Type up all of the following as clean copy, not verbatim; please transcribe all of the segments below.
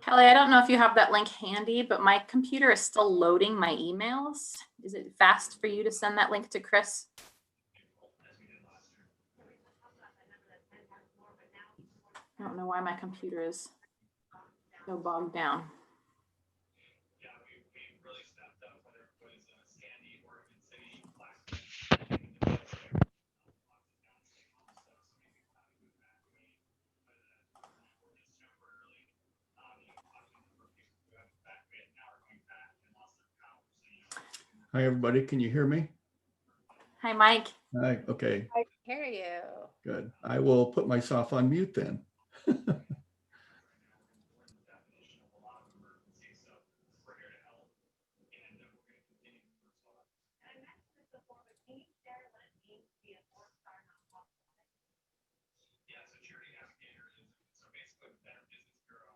Kelly, I don't know if you have that link handy, but my computer is still loading my emails. Is it fast for you to send that link to Chris? I don't know why my computer is so bogged down. Hi, everybody. Can you hear me? Hi, Mike. Hi. Okay. I hear you. Good. I will put myself on mute then.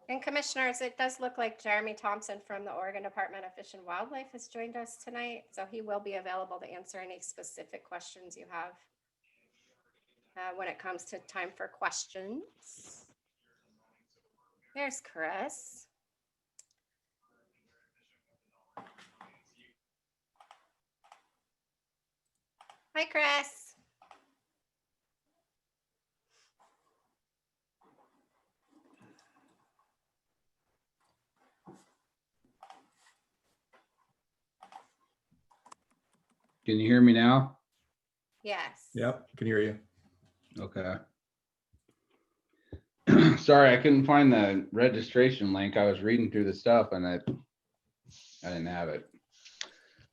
And commissioners, it does look like Jeremy Thompson from the Oregon Department of Fish and Wildlife has joined us tonight. So he will be available to answer any specific questions you have when it comes to time for questions. There's Chris. Hi, Chris. Can you hear me now? Yes. Yep, I can hear you. Okay. Sorry, I couldn't find the registration link. I was reading through the stuff and I didn't have it.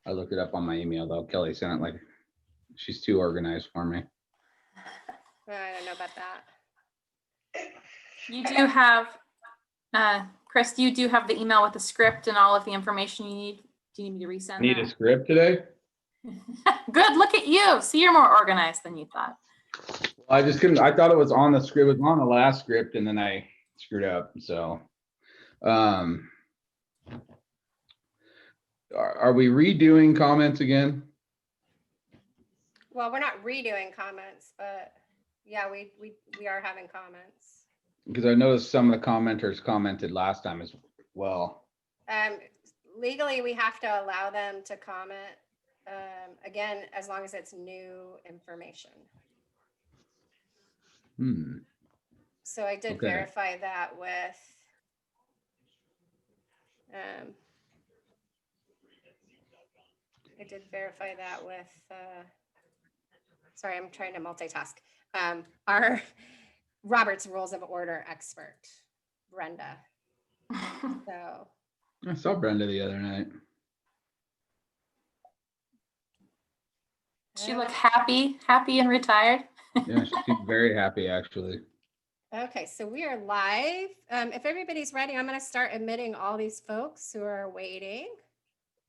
I looked it up on my email though. Kelly sent it, like she's too organized for me. I don't know about that. You do have, Chris, you do have the email with the script and all of the information you need. Do you need me to resend Need that? a script today? Good, look at you. See, you're more organized than you thought. I just couldn't, I thought it was on the script, it was on the last script and then I screwed up. So, are we redoing comments again? Well, we're not redoing comments, but yeah, we are having comments. Because I noticed some of the commenters commented last time as well. Legally, we have to allow them to comment again, as long as it's new information. So I did Okay. verify that with sorry, I'm trying to multitask. Our Robert's Rules of Order expert, Brenda. So I saw Brenda the other night. She look happy and retired. Yeah, she seemed very happy actually. okay, so we are live. If everybody's ready, I'm going to start admitting all these folks who are waiting.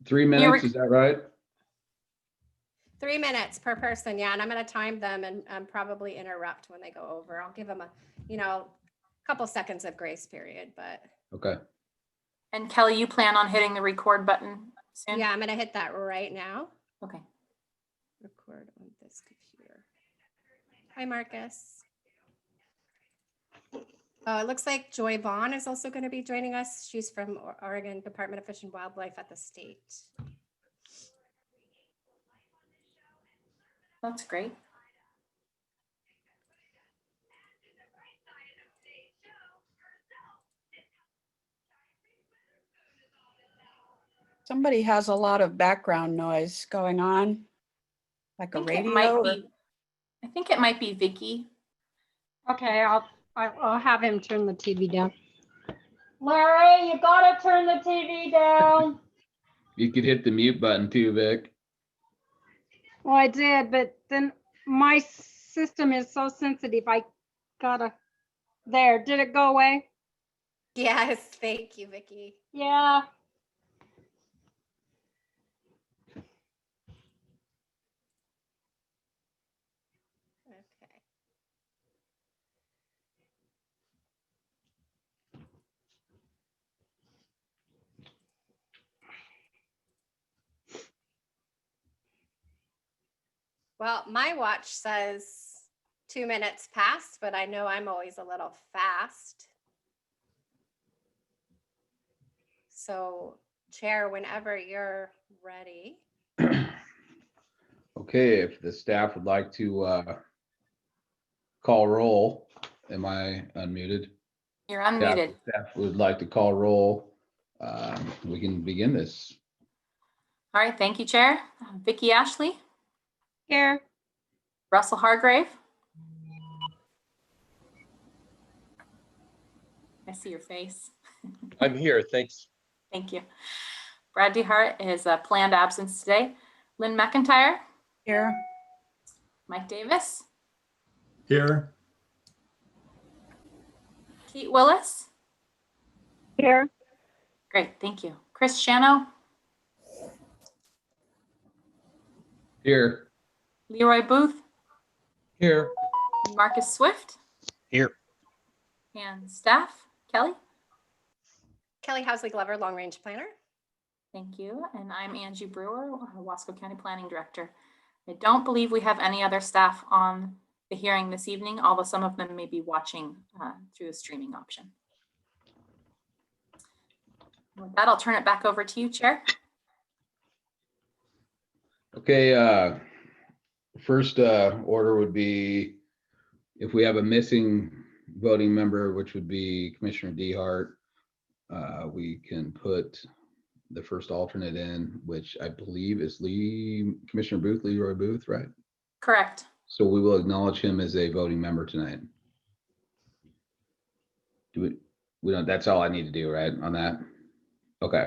3 minutes, is that right? 3 minutes per person, yeah, and I'm going to time them and probably interrupt when they go over. I'll give them a couple seconds of grace period, but Okay. And Kelly, you plan on hitting the record button soon? yeah, I'm going to hit that right now. Okay. Record on this computer. Hi, Marcus. It looks like Joy Vaughn is also going to be joining us. She's from Oregon Department of Fish and Wildlife at the state. That's great. Somebody has a lot of background noise going on, like a radio. I think it might be Vicky. Okay, I'll have him turn the TV down. Larry, you gotta turn the TV down. You could hit the mute button too, Vic. Well, I did, but then my system is so sensitive. I gotta, there, did it go away? Yes, thank you, Vicky. Yeah. Okay. Well, my watch says 2 minutes past, but I know I'm always a little fast. So, Chair, whenever you're ready. Okay, if the staff would like to call roll, am I unmuted? You're Yeah, unmuted. if the staff would like to call roll, we can begin this. All right, thank you, Chair. Vicky Ashley, Here. Russell Hargrave. I see your face. I'm here, thanks. Thank you. Brad DeHart is a planned absence today. Lynn McIntyre, Here. Mike Davis, Here. Kate Willis. Here. Great, thank you. Chris Shano, Here. Leroy Booth, Here. Marcus Swift, Here. and staff, Kelly. Kelly Housley Glover, Long Range Planner. Thank you. And I'm Angie Brewer, Wasco County Planning Director. I don't believe we have any other staff on the hearing this evening, although some of them may be watching through the streaming option. With that, I'll turn it back over to you, Chair. Okay, first order would be if we have a missing voting member, which would be Commissioner DeHart, we can put the first alternate in, which I believe is Commissioner Booth, Leroy Booth, right? Correct. So we will acknowledge him as a voting member tonight. We don't, that's all I need to do, right, on that? Okay.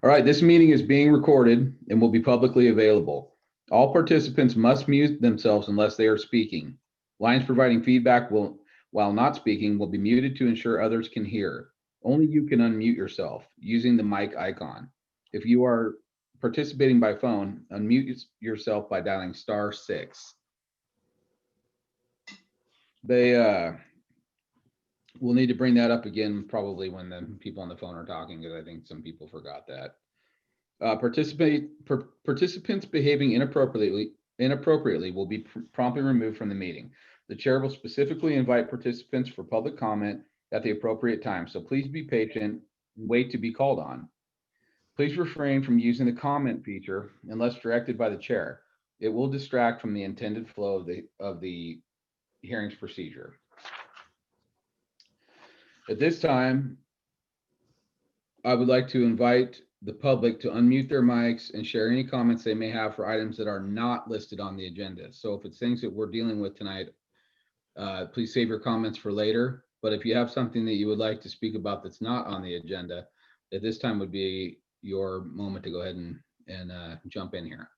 All right, this meeting is being recorded and will be publicly available. All participants must mute themselves unless they are speaking. Lines providing feedback while not speaking will be muted to ensure others can hear. Only you can unmute yourself using the mic icon. If you are participating by phone, unmute yourself by dialing *6. We'll need to bring that up again probably when the people on the phone are talking, because I think some people forgot that. Participants behaving inappropriately will be promptly removed from the meeting. The chair will specifically invite participants for public comment at the appropriate time, so please be patient and wait to be called on. Please refrain from using the comment feature unless directed by the chair. It will distract from the intended flow of the hearings procedure. At this time, I would like to invite the public to unmute their mics and share any comments they may have for items that are not listed on the agenda. So if it's things that we're dealing with tonight, please save your comments for later. But if you have something that you would like to speak about that's not on the agenda, at this time would be your moment to go ahead and jump in here.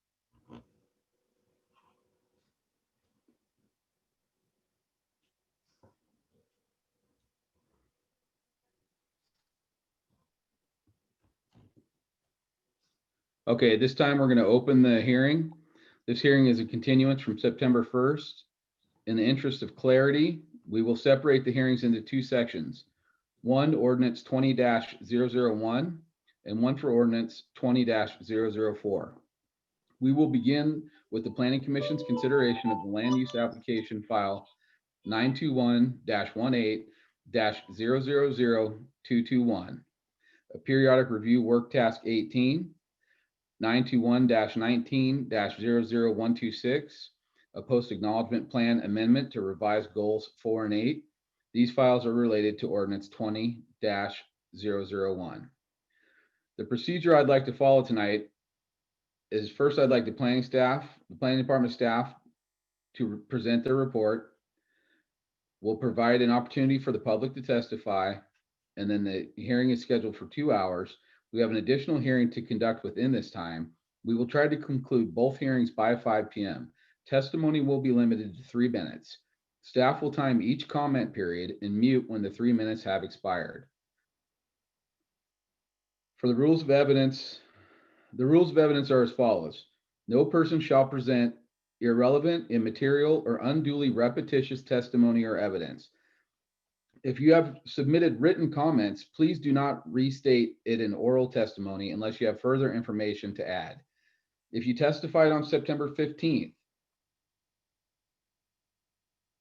Okay, this time we're going to open the hearing. This hearing is a continuance from September 1st. In the interest of clarity, we will separate the hearings into two sections. One, ordinance 20-001, and one for ordinance 20-004. We will begin with the Planning Commission's consideration of the land use application file 921-18-000221, a periodic review work task 18, 921-19-00126, a post-acknowledgement plan amendment to revise goals 4 and 8. These files are related to ordinance 20-001. The procedure I'd like to follow tonight is first I'd like the planning department staff to present their report. We'll provide an opportunity for the public to testify, and then the hearing is scheduled for 2 hours. We have an additional hearing to conduct within this time. We will try to conclude both hearings by 5 p.m. Testimony will be limited to 3 minutes. Staff will time each comment period and mute when the 3 minutes have expired. For the rules of evidence, the rules of evidence are as follows. No person shall present irrelevant, immaterial, or unduly repetitious testimony or evidence. If you have submitted written comments, please do not restate it in oral testimony unless you have further information to add. If you testified on September 15th,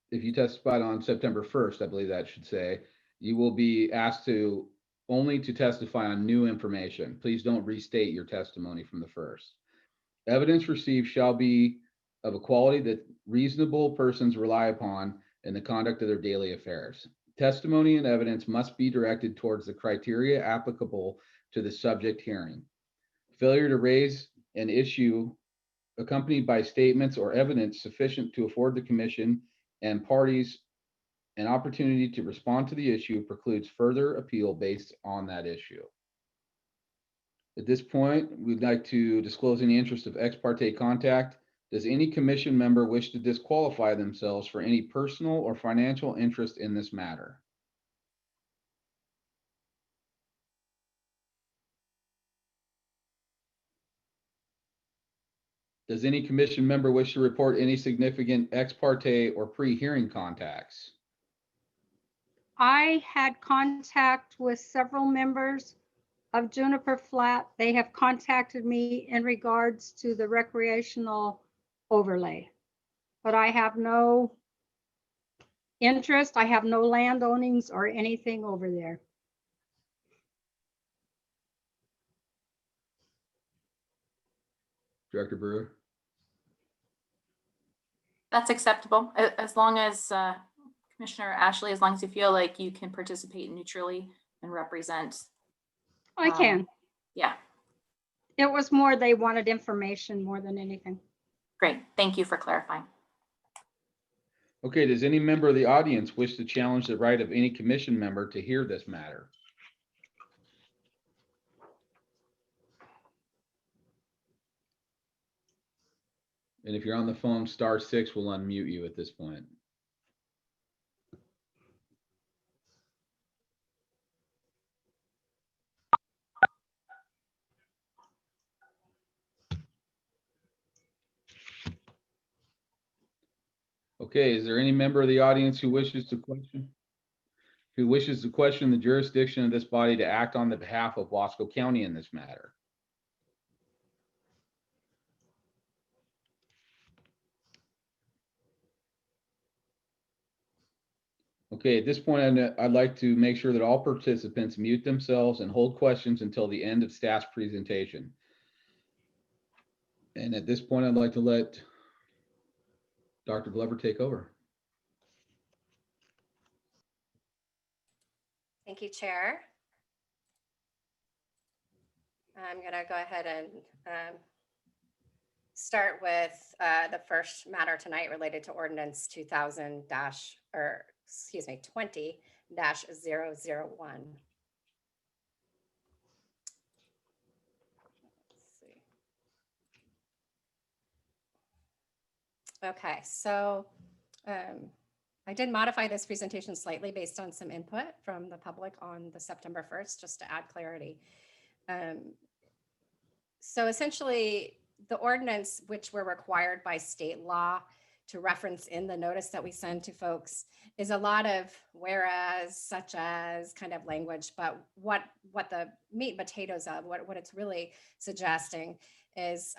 if you testified on September 1st, I believe that should say, you will be asked to only to testify on new information. Please don't restate your testimony from the first. Evidence received shall be of a quality that reasonable persons rely upon in the conduct of their daily affairs. Testimony and evidence must be directed towards the criteria applicable to the subject hearing. Failure to raise an issue accompanied by statements or evidence sufficient to afford the commission and parties an opportunity to respond to the issue precludes further appeal based on that issue. At this point, we'd like to disclose in the interest of ex parte contact. Does any commission member wish to disqualify themselves for any personal or financial interest in this matter? Does any commission member wish to report any significant ex parte or pre-hearing contacts? I had contact with several members of Juniper Flat. They have contacted me in regards to the recreational overlay. But I have no interest. I have no land ownings or anything over there. Director Brewer? That's acceptable, as long as, Commissioner Ashley, as long as you feel like you can participate neutrally and represent. I can. Yeah, It was more, they wanted information more than anything. great. Thank you for clarifying. Okay, does any member of the audience wish to challenge the right of any commission member to hear this matter? And if you're on the phone, *6 will unmute you at this point. Okay, is there any member of the audience who wishes to question the jurisdiction of this body to act on the behalf of Wasco County in this matter? Okay, at this point, I'd like to make sure that all participants mute themselves and hold questions until the end of staff's presentation. And at this point, I'd like to let Dr. Glover take over. Thank you, Chair. I'm going to go ahead and start with the first matter tonight related to ordinance 2000-20-001. Let's see. Okay, so I did modify this presentation slightly based on some input from the public on the September 1st, just to add clarity. So essentially, the ordinance, which we're required by state law to reference in the notice that we send to folks, is a lot of whereas, such as kind of language, but what the meat and potatoes of, what it's really suggesting is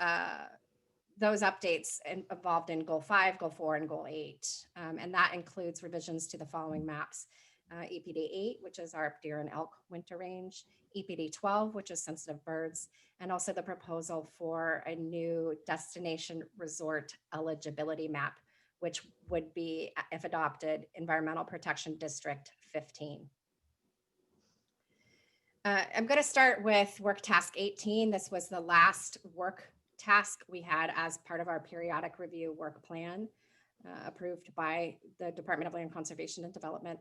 those updates involved in Goal 5, Goal 4, and Goal 8. And that includes revisions to the following maps. EPD 8, which is our deer and elk winter range, EPD 12, which is sensitive birds, and also the proposal for a new destination resort eligibility map, which would be, if adopted, Environmental Protection District 15. I'm going to start with work task 18. This was the last work task we had as part of our periodic review work plan approved by the Department of Land Conservation and Development.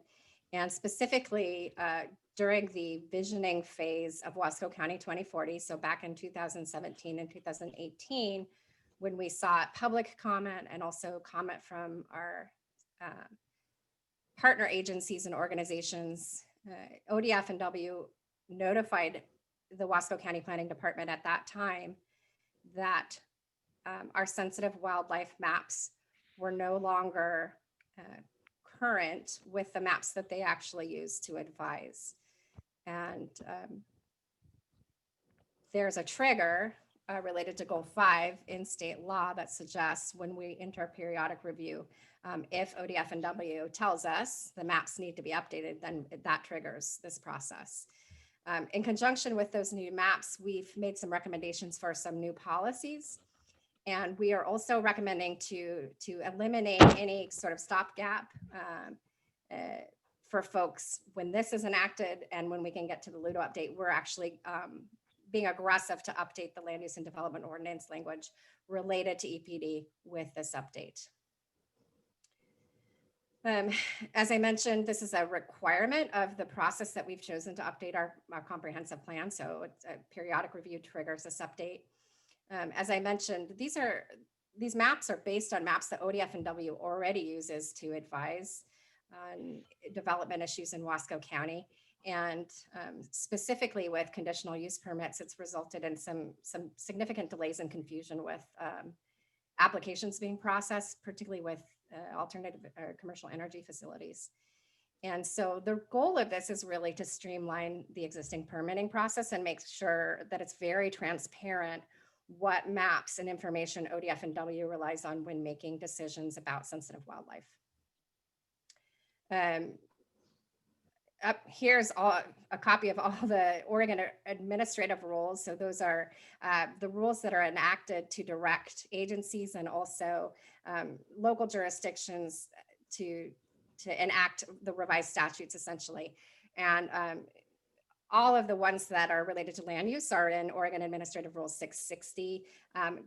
And specifically during the visioning phase of Wasco County 2040, so back in 2017 and 2018, when we sought public comment and also comment from our partner agencies and organizations, ODF and W notified the Wasco County Planning Department at that time that our sensitive wildlife maps were no longer current with the maps that they actually use to advise. And there's a trigger related to Goal 5 in state law that suggests when we enter a periodic review, if ODF and W tells us the maps need to be updated, then that triggers this process. In conjunction with those new maps, we've made some recommendations for some new policies. And we are also recommending to eliminate any sort of stopgap for folks when this is enacted and when we can get to the Ludo update. We're actually being aggressive to update the land use and development ordinance language related to EPD with this update. As I mentioned, this is a requirement of the process that we've chosen to update our comprehensive plan. So it's a periodic review triggers this update. As I mentioned, these maps are based on maps that ODF and W already uses to advise on development issues in Wasco County. And specifically with conditional use permits, it's resulted in some significant delays and confusion with applications being processed, particularly with alternative or commercial energy facilities. And so the goal of this is really to streamline the existing permitting process and make sure that it's very transparent what maps and information ODF and W relies on when making decisions about sensitive wildlife. Up here's a copy of all the Oregon administrative rules. So those are the rules that are enacted to direct agencies and also local jurisdictions to enact the revised statutes essentially. And all of the ones that are related to land use are in Oregon Administrative Rule 660.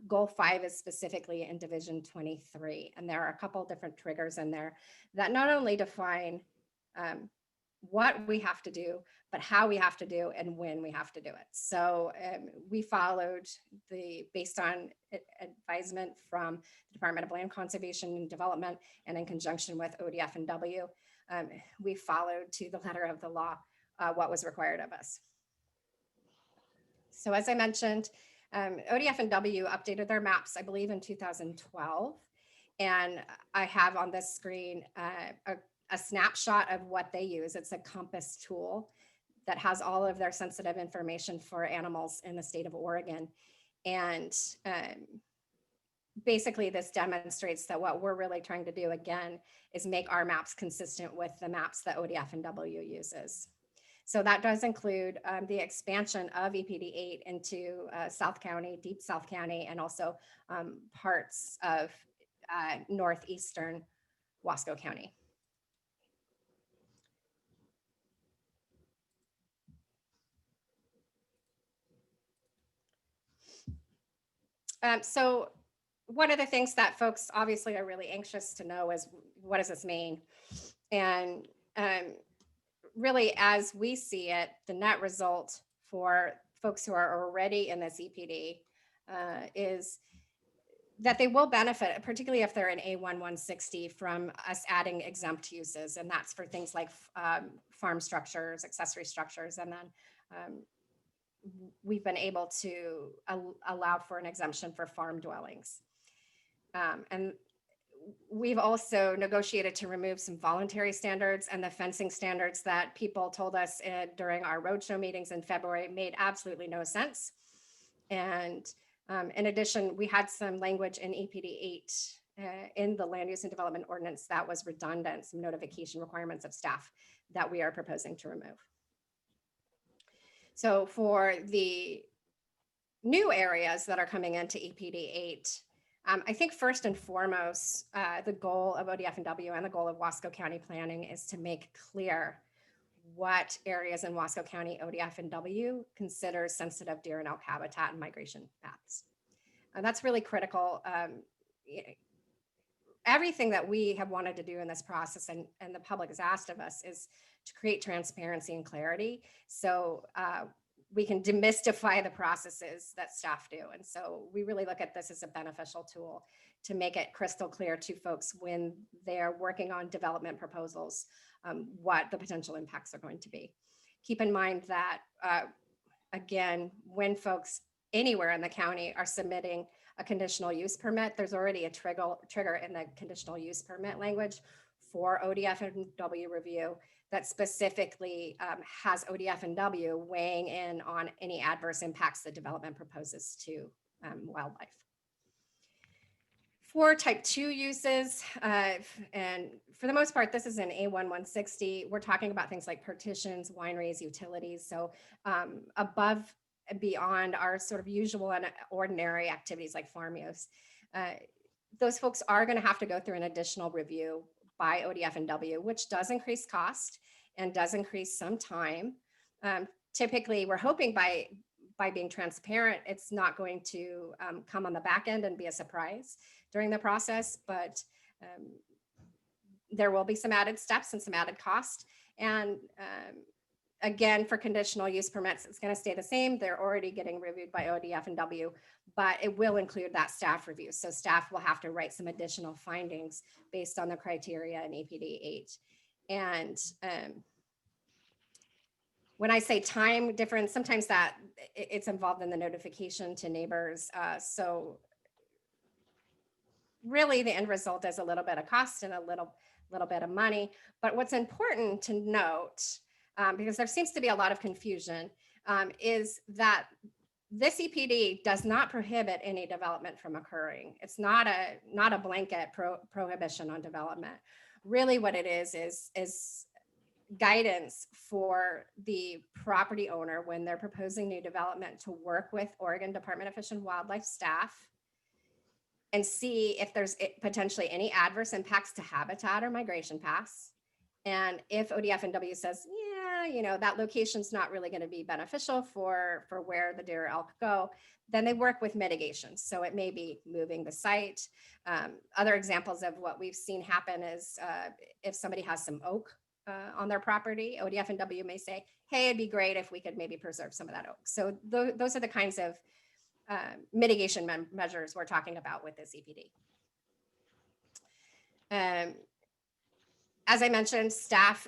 Goal 5 is specifically in Division 23. And there are a couple of different triggers in there that not only define what we have to do, but how we have to do and when we have to do it. So we followed based on advisement from the Department of Land Conservation and Development and in conjunction with ODF and W, we followed to the letter of the law what was required of us. So as I mentioned, ODF and W updated their maps, I believe in 2012. And I have on this screen a snapshot of what they use. It's a compass tool that has all of their sensitive information for animals in the state of Oregon. And basically this demonstrates that what we're really trying to do again is make our maps consistent with the maps that ODF and W uses. So that does include the expansion of EPD 8 into South County, Deep South County, and also parts of northeastern Wasco County. So one of the things that folks obviously are really anxious to know is what does this mean? And really, as we see it, the net result for folks who are already in this EPD is that they will benefit, particularly if they're in A1160, from us adding exempt uses. And that's for things like farm structures, accessory structures, and then we've been able to allow for an exemption for farm dwellings. And we've also negotiated to remove some voluntary standards, and the fencing standards that people told us during our roadshow meetings in February made absolutely no sense. And in addition, we had some language in EPD 8 in the land use and development ordinance that was redundant, some notification requirements of staff that we are proposing to remove. So for the new areas that are coming into EPD 8, I think first and foremost, the goal of ODF and W and the goal of Wasco County Planning is to make clear what areas in Wasco County ODF and W consider sensitive deer and elk habitat and migration paths. And that's really critical. Everything that we have wanted to do in this process and the public has asked of us is to create transparency and clarity. So we can demystify the processes that staff do. And so we really look at this as a beneficial tool to make it crystal clear to folks when they're working on development proposals, what the potential impacts are going to be. Keep in mind that, again, when folks anywhere in the county are submitting a conditional use permit, there's already a trigger in the conditional use permit language for ODF and W review that specifically has ODF and W weighing in on any adverse impacts the development proposes to wildlife. For type 2 uses, and for the most part, this is an A1 160. We're talking about things like partitions, wineries, utilities. So above and beyond our sort of usual and ordinary activities like farm use. Those folks are going to have to go through an additional review by ODF and W, which does increase cost and does increase some time. Typically, we're hoping by being transparent, it's not going to come on the back end and be a surprise during the process, but there will be some added steps and some added cost. And again, for conditional use permits, it's going to stay the same. They're already getting reviewed by ODF and W, but it will include that staff review. So staff will have to write some additional findings based on the criteria in EPD 8. And when I say time difference, sometimes that it's involved in the notification to neighbors. So really the end result is a little bit of cost and a little bit of money. But what's important to note, because there seems to be a lot of confusion, is that this EPD does not prohibit any development from occurring. It's not a blanket prohibition on development. Really what it is guidance for the property owner when they're proposing new development to work with Oregon Department of Fish and Wildlife staff and see if there's potentially any adverse impacts to habitat or migration paths. And if ODF and W says, yeah, that location's not really going to be beneficial for where the deer or elk go, then they work with mitigation. So it may be moving the site. Other examples of what we've seen happen is if somebody has some oak on their property, ODF and W may say, hey, it'd be great if we could maybe preserve some of that oak. So those are the kinds of mitigation measures we're talking about with this EPD. As I mentioned, staff,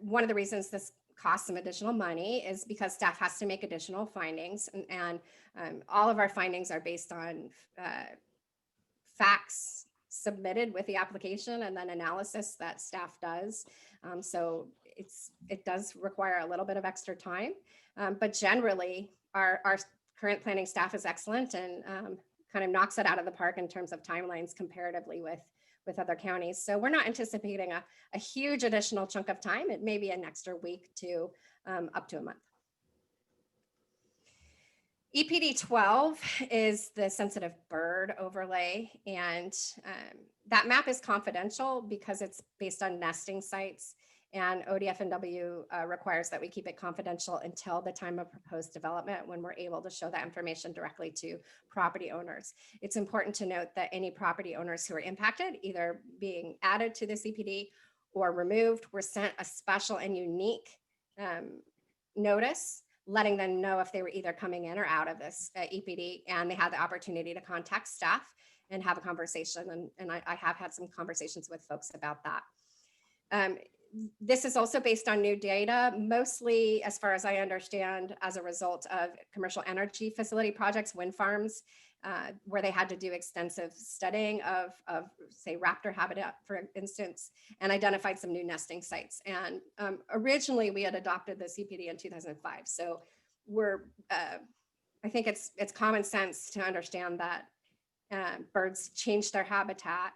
one of the reasons this costs some additional money is because staff has to make additional findings, and all of our findings are based on facts submitted with the application and then analysis that staff does. So it does require a little bit of extra time, but generally our current planning staff is excellent and kind of knocks it out of the park in terms of timelines comparatively with other counties. So we're not anticipating a huge additional chunk of time. It may be an extra week to up to a month. EPD 12 is the sensitive bird overlay, and that map is confidential because it's based on nesting sites, and ODF and W requires that we keep it confidential until the time of proposed development when we're able to show that information directly to property owners. It's important to note that any property owners who are impacted, either being added to this EPD or removed, were sent a special and unique notice letting them know if they were either coming in or out of this EPD, and they had the opportunity to contact staff and have a conversation. And I have had some conversations with folks about that. This is also based on new data, mostly, as far as I understand, as a result of commercial energy facility projects, wind farms, where they had to do extensive studying of say, raptor habitat, for instance, and identified some new nesting sites. And originally, we had adopted the CPD in 2005. So I think it's common sense to understand that birds change their habitat.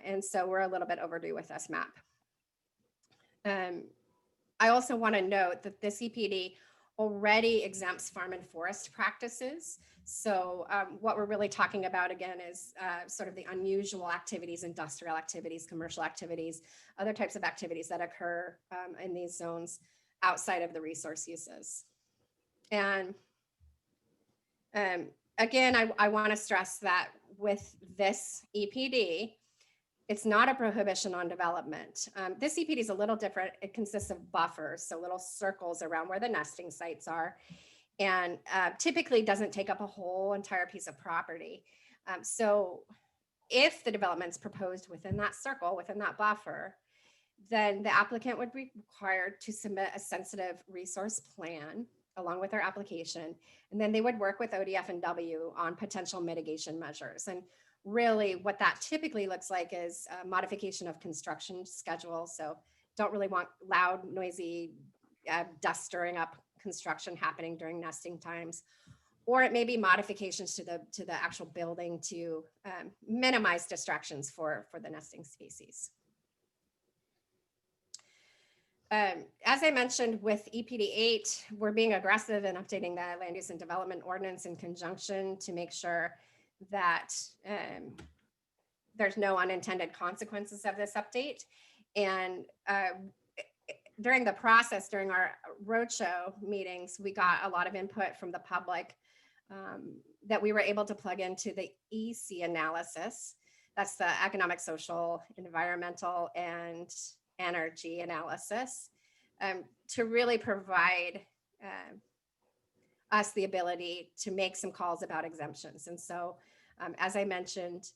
And so we're a little bit overdue with this map. I also want to note that this EPD already exempts farm and forest practices. So what we're really talking about, again, is sort of the unusual activities, industrial activities, commercial activities, other types of activities that occur in these zones outside of the resource uses. And again, I want to stress that with this EPD, it's not a prohibition on development. This EPD is a little different. It consists of buffers, so little circles around where the nesting sites are. and typically doesn't take up a whole entire piece of property. So if the development's proposed within that circle, within that buffer, then the applicant would be required to submit a sensitive resource plan along with their application. And then they would work with ODF and W on potential mitigation measures. And really what that typically looks like is a modification of construction schedule. So don't really want loud, noisy, dust stirring up construction happening during nesting times. Or it may be modifications to the actual building to minimize distractions for the nesting species. As I mentioned with EPD 8, we're being aggressive in updating the land use and development ordinance in conjunction to make sure that there's no unintended consequences of this update. And during the process, during our roadshow meetings, we got a lot of input from the public that we were able to plug into the EC analysis. That's the economic, social, environmental, and energy analysis, to really provide us the ability to make some calls about exemptions. And so, as I mentioned,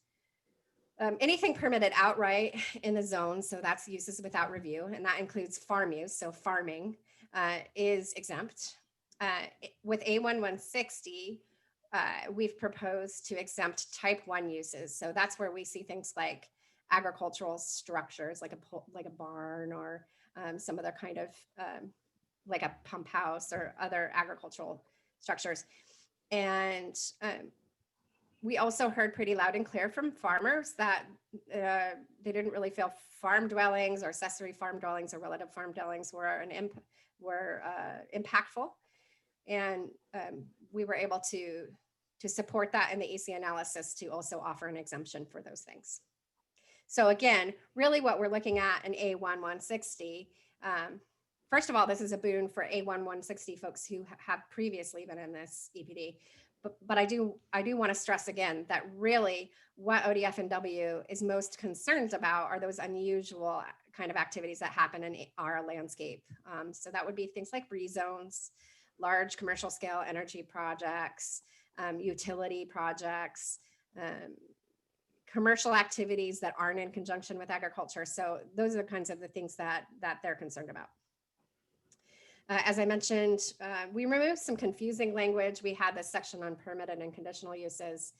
anything permitted outright in the zone, so that's uses without review, and that includes farm use, so farming is exempt. With A1160, we've proposed to exempt type 1 uses. So that's where we see things like agricultural structures, like a barn or some other kind of like a pump house or other agricultural structures. And we also heard pretty loud and clear from farmers that they didn't really feel farm dwellings or accessory farm dwellings or relative farm dwellings were impactful. And we were able to support that in the AC analysis to also offer an exemption for those things. So again, really what we're looking at in A1160, first of all, this is a boon for A1160 folks who have previously been in this EPD. But I do want to stress again that really what ODF and W is most concerned about are those unusual kind of activities that happen in our landscape. So that would be things like rezones, large commercial scale energy projects, utility projects, commercial activities that aren't in conjunction with agriculture. So those are the kinds of the things that they're concerned about. As I mentioned, we removed some confusing language. We had this section on permitted and conditional uses.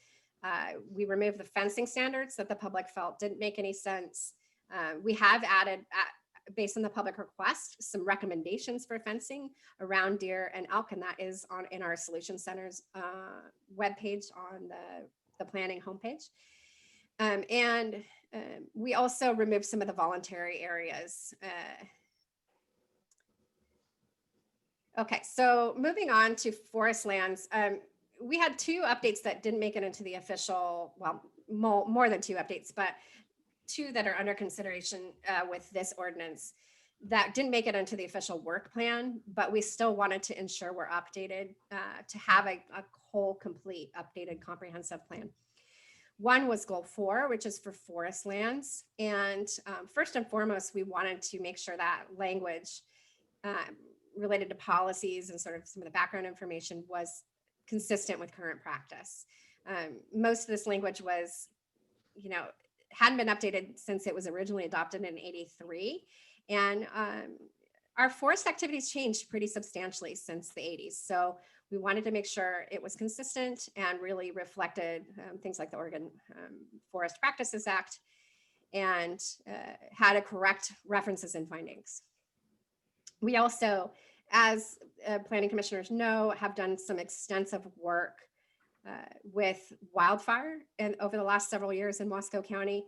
We removed the fencing standards that the public felt didn't make any sense. We have added, based on the public request, some recommendations for fencing around deer and elk, and that is in our Solution Center's webpage on the planning homepage. And we also removed some of the voluntary areas. Okay, so moving on to forest lands, we had 2 updates that didn't make it into the official, well, more than 2 updates, but 2 that are under consideration with this ordinance that didn't make it into the official work plan, but we still wanted to ensure we're updated to have a whole, complete, updated, comprehensive plan. One was goal 4, which is for forest lands. And first and foremost, we wanted to make sure that language related to policies and sort of some of the background information was consistent with current practice. Most of this language was, hadn't been updated since it was originally adopted in '83. And our forest activities changed pretty substantially since the '80s. So we wanted to make sure it was consistent and really reflected things like the Oregon Forest Practices Act and had a correct references and findings. We also, as planning commissioners know, have done some extensive work with wildfire and over the last several years in Wasco County.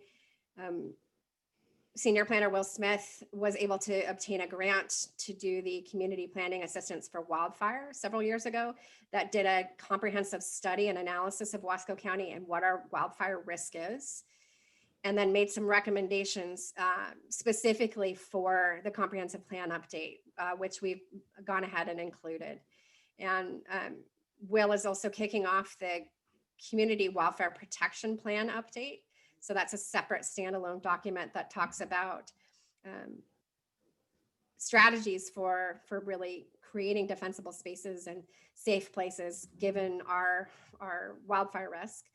Senior planner Will Smith was able to obtain a grant to do the community planning assistance for wildfire several years ago that did a comprehensive study and analysis of Wasco County and what our wildfire risk is, and then made some recommendations specifically for the comprehensive plan update, which we've gone ahead and included. And Will is also kicking off the community wildfire protection plan update. So that's a separate standalone document that talks about strategies for really creating defensible spaces and safe places given our wildfire risk.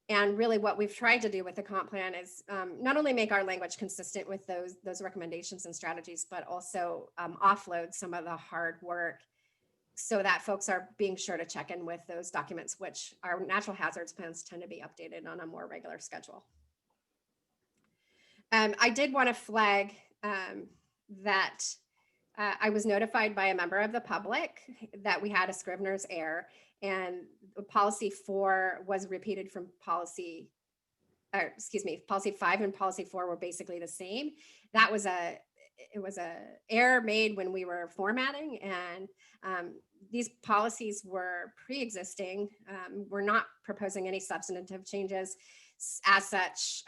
And really what we've tried to do with the comp plan is not only make our language consistent with those recommendations and strategies, but also offload some of the hard work so that folks are being sure to check in with those documents, which our natural hazards plans tend to be updated on a more regular schedule. I did want to flag that I was notified by a member of the public that we had a Scrivener's error, and policy 4 was repeated from policy 5 and policy 4 were basically the same. That was it was a error made when we were formatting, and these policies were pre-existing. We're not proposing any substantive changes. As such,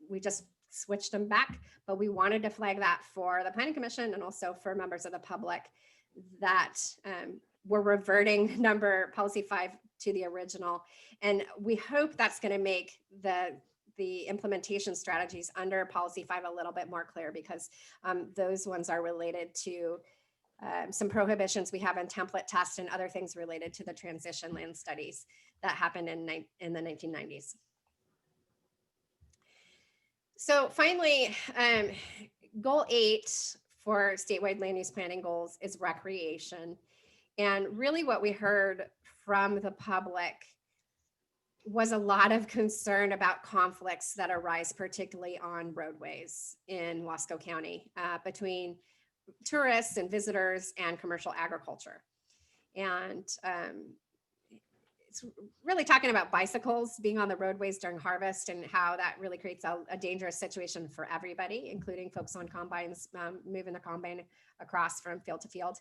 we just switched them back, but we wanted to flag that for the Planning Commission and also for members of the public that we're reverting policy 5 to the original. And we hope that's going to make the implementation strategies under policy 5 a little bit more clear, because those ones are related to some prohibitions we have in template test and other things related to the transition land studies that happened in the 1990s. So finally, goal 8 for statewide land use planning goals is recreation. And really what we heard from the public was a lot of concern about conflicts that arise, particularly on roadways in Wasco County between tourists and visitors and commercial agriculture. And it's really talking about bicycles being on the roadways during harvest and how that really creates a dangerous situation for everybody, including folks on combines, moving the combine across from field to field.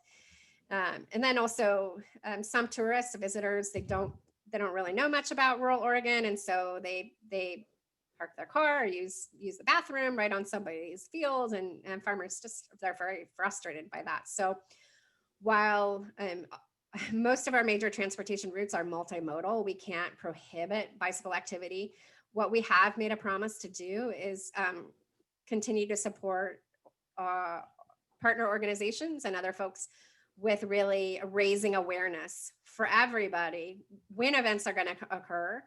And then also some tourists, visitors, they don't really know much about rural Oregon. And so they park their car or use the bathroom right on somebody's field, and farmers they're very frustrated by that. So while most of our major transportation routes are multimodal, we can't prohibit bicycle activity. What we have made a promise to do is continue to support partner organizations and other folks with really raising awareness for everybody when events are going to occur.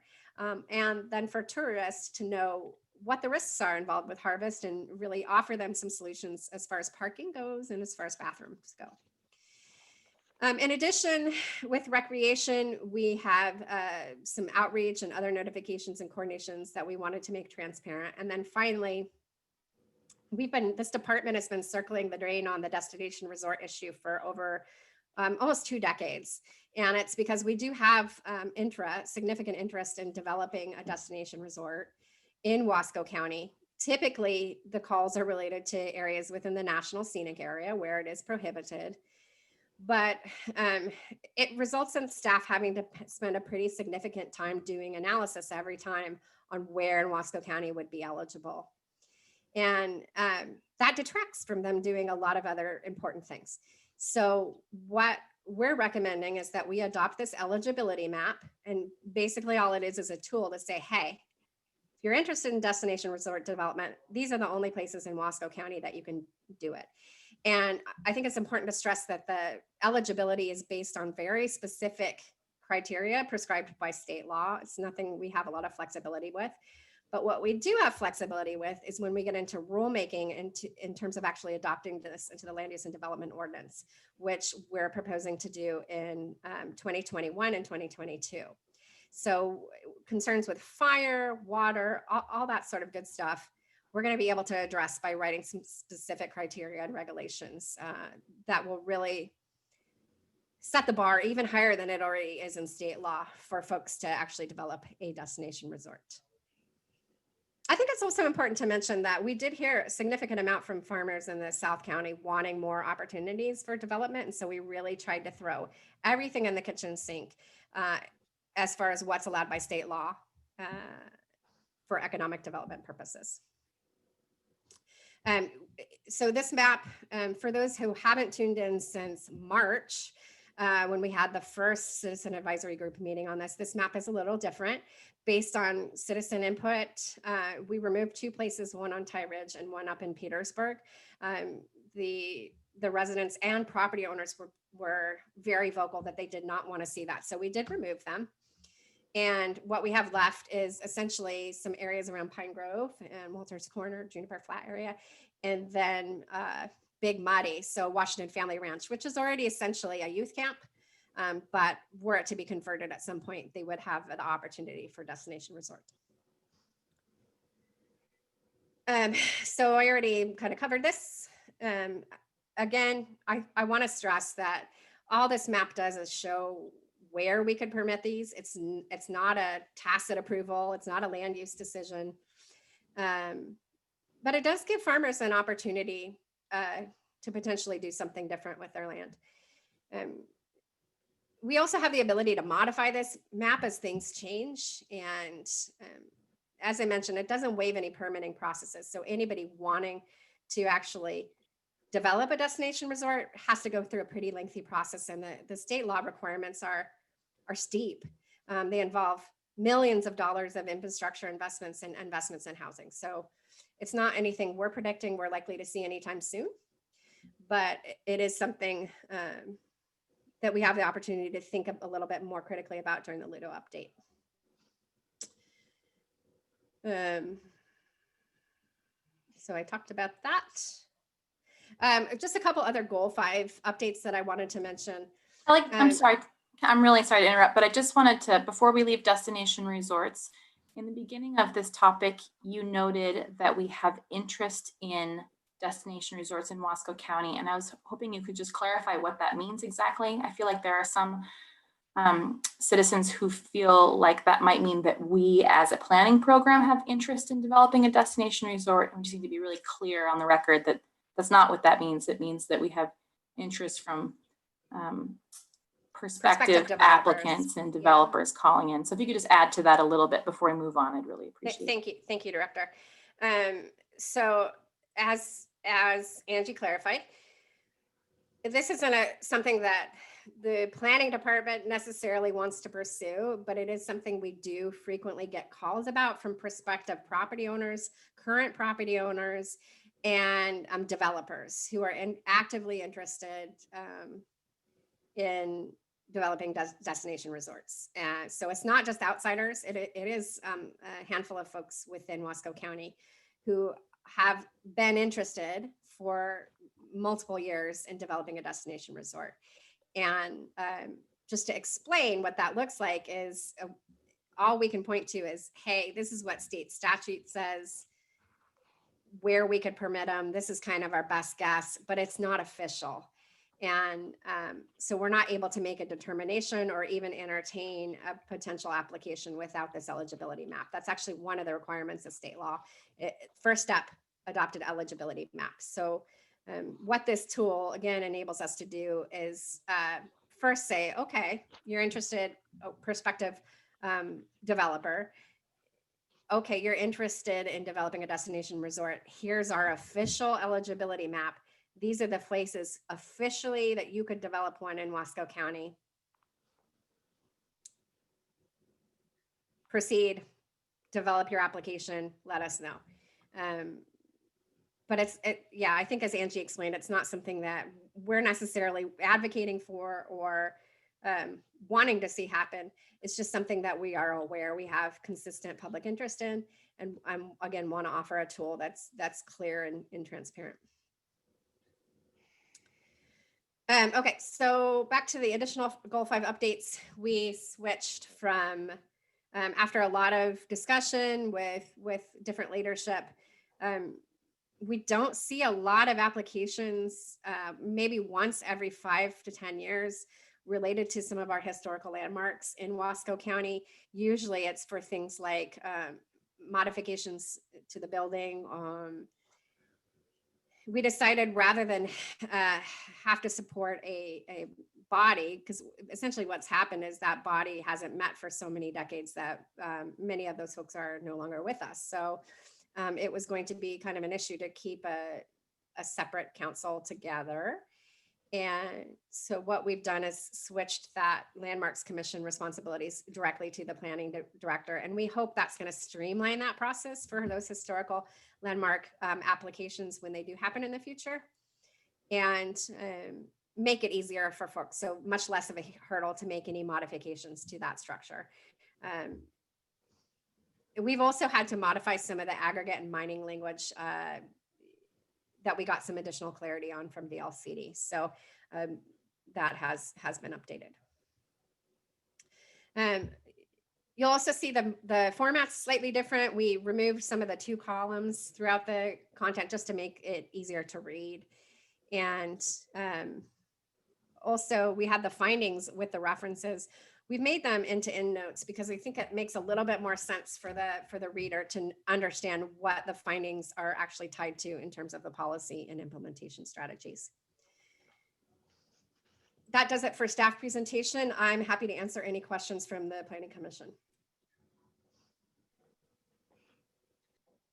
And then for tourists to know what the risks are involved with harvest and really offer them some solutions as far as parking goes and as far as bathrooms go. In addition, with recreation, we have some outreach and other notifications and coordinations that we wanted to make transparent. And then finally, this department has been circling the drain on the destination resort issue for over almost 2 decades. And it's because we do have significant interest in developing a destination resort in Wasco County. Typically, the calls are related to areas within the National Scenic Area where it is prohibited. But it results in staff having to spend a pretty significant time doing analysis every time on where in Wasco County would be eligible. And that detracts from them doing a lot of other important things. So what we're recommending is that we adopt this eligibility map. And basically all it is a tool to say, hey, if you're interested in destination resort development, these are the only places in Wasco County that you can do it. And I think it's important to stress that the eligibility is based on very specific criteria prescribed by state law. It's nothing we have a lot of flexibility with. But what we do have flexibility with is when we get into rulemaking in terms of actually adopting this into the land use and development ordinance, which we're proposing to do in 2021 and 2022. So concerns with fire, water, all that sort of good stuff, we're going to be able to address by writing some specific criteria and regulations that will really set the bar even higher than it already is in state law for folks to actually develop a destination resort. I think it's also important to mention that we did hear a significant amount from farmers in the South County wanting more opportunities for development. And so we really tried to throw everything in the kitchen sink as far as what's allowed by state law for economic development purposes. So this map, for those who haven't tuned in since March, when we had the first citizen advisory group meeting on this. This map is a little different based on citizen input. We removed 2 places, one on Ty Ridge and one up in Petersburg. The residents and property owners were very vocal that they did not want to see that. So we did remove them. And what we have left is essentially some areas around Pine Grove and Walters Corner, Juniper Flat area, and then Big Muddy, so Washington Family Ranch, which is already essentially a youth camp. But were it to be converted at some point, they would have the opportunity for destination resort. So I already kind of covered this. Again, I want to stress that all this map does is show where we could permit these. It's not a tacit approval. It's not a land use decision. But it does give farmers an opportunity to potentially do something different with their land. We also have the ability to modify this map as things change. And as I mentioned, it doesn't waive any permitting processes. So anybody wanting to actually develop a destination resort has to go through a pretty lengthy process. And the state law requirements are steep. They involve millions of dollars of infrastructure investments and investments in housing. So it's not anything we're predicting we're likely to see anytime soon, but it is something that we have the opportunity to think a little bit more critically about during the Ludo update. So I talked about that. Just a couple other Goal 5 updates that I wanted to mention. I'm sorry. I'm really sorry to interrupt, but I just wanted to, before we leave destination resorts, in the beginning of this topic, you noted that we have interest in destination resorts in Wasco County, and I was hoping you could just clarify what that means exactly. I feel like there are some citizens who feel like that might mean that we as a planning program have interest in developing a destination resort. We just need to be really clear on the record that that's not what that means. It means that we have interest from prospective applicants and developers calling in. So if you could just add to that a little bit before we move on, I'd really appreciate it. Thank you, Director. So as Angie clarified, this isn't something that the planning department necessarily wants to pursue, but it is something we do frequently get calls about from prospective property owners, current property owners, and developers who are actively interested in developing destination resorts. So it's not just outsiders. It is a handful of folks within Wasco County who have been interested for multiple years in developing a destination resort. And just to explain what that looks like is all we can point to is, hey, this is what state statute says, where we could permit them. This is kind of our best guess, but it's not official. And so we're not able to make a determination or even entertain a potential application without this eligibility map. That's actually one of the requirements of state law. First step, adopted eligibility map. So what this tool again enables us to do is first say, okay, you're interested, prospective developer. Okay, you're interested in developing a destination resort. Here's our official eligibility map. These are the places officially that you could develop one in Wasco County. Proceed, develop your application, let us know. But yeah, I think as Angie explained, it's not something that we're necessarily advocating for or wanting to see happen. It's just something that we are aware we have consistent public interest in, and again want to offer a tool that's clear and transparent. Okay, so back to the additional Goal 5 updates. We switched from, after a lot of discussion with different leadership, we don't see a lot of applications, maybe once every 5 to 10 years, related to some of our historical landmarks in Wasco County. Usually it's for things like modifications to the building. We decided rather than have to support a body, because essentially what's happened is that body hasn't met for so many decades that many of those folks are no longer with us. So it was going to be kind of an issue to keep a separate council together. And so what we've done is switched that Landmarks Commission responsibilities directly to the planning director. And we hope that's going to streamline that process for those historical landmark applications when they do happen in the future, and make it easier for folks. So much less of a hurdle to make any modifications to that structure. We've also had to modify some of the aggregate and mining language that we got some additional clarity on from the LCD. So that has been updated. You'll also see the format's slightly different. We removed some of the 2 columns throughout the content just to make it easier to read. And also we had the findings with the references. We've made them into endnotes because we think it makes a little bit more sense for the reader to understand what the findings are actually tied to in terms of the policy and implementation strategies. That does it for staff presentation. I'm happy to answer any questions from the Planning Commission.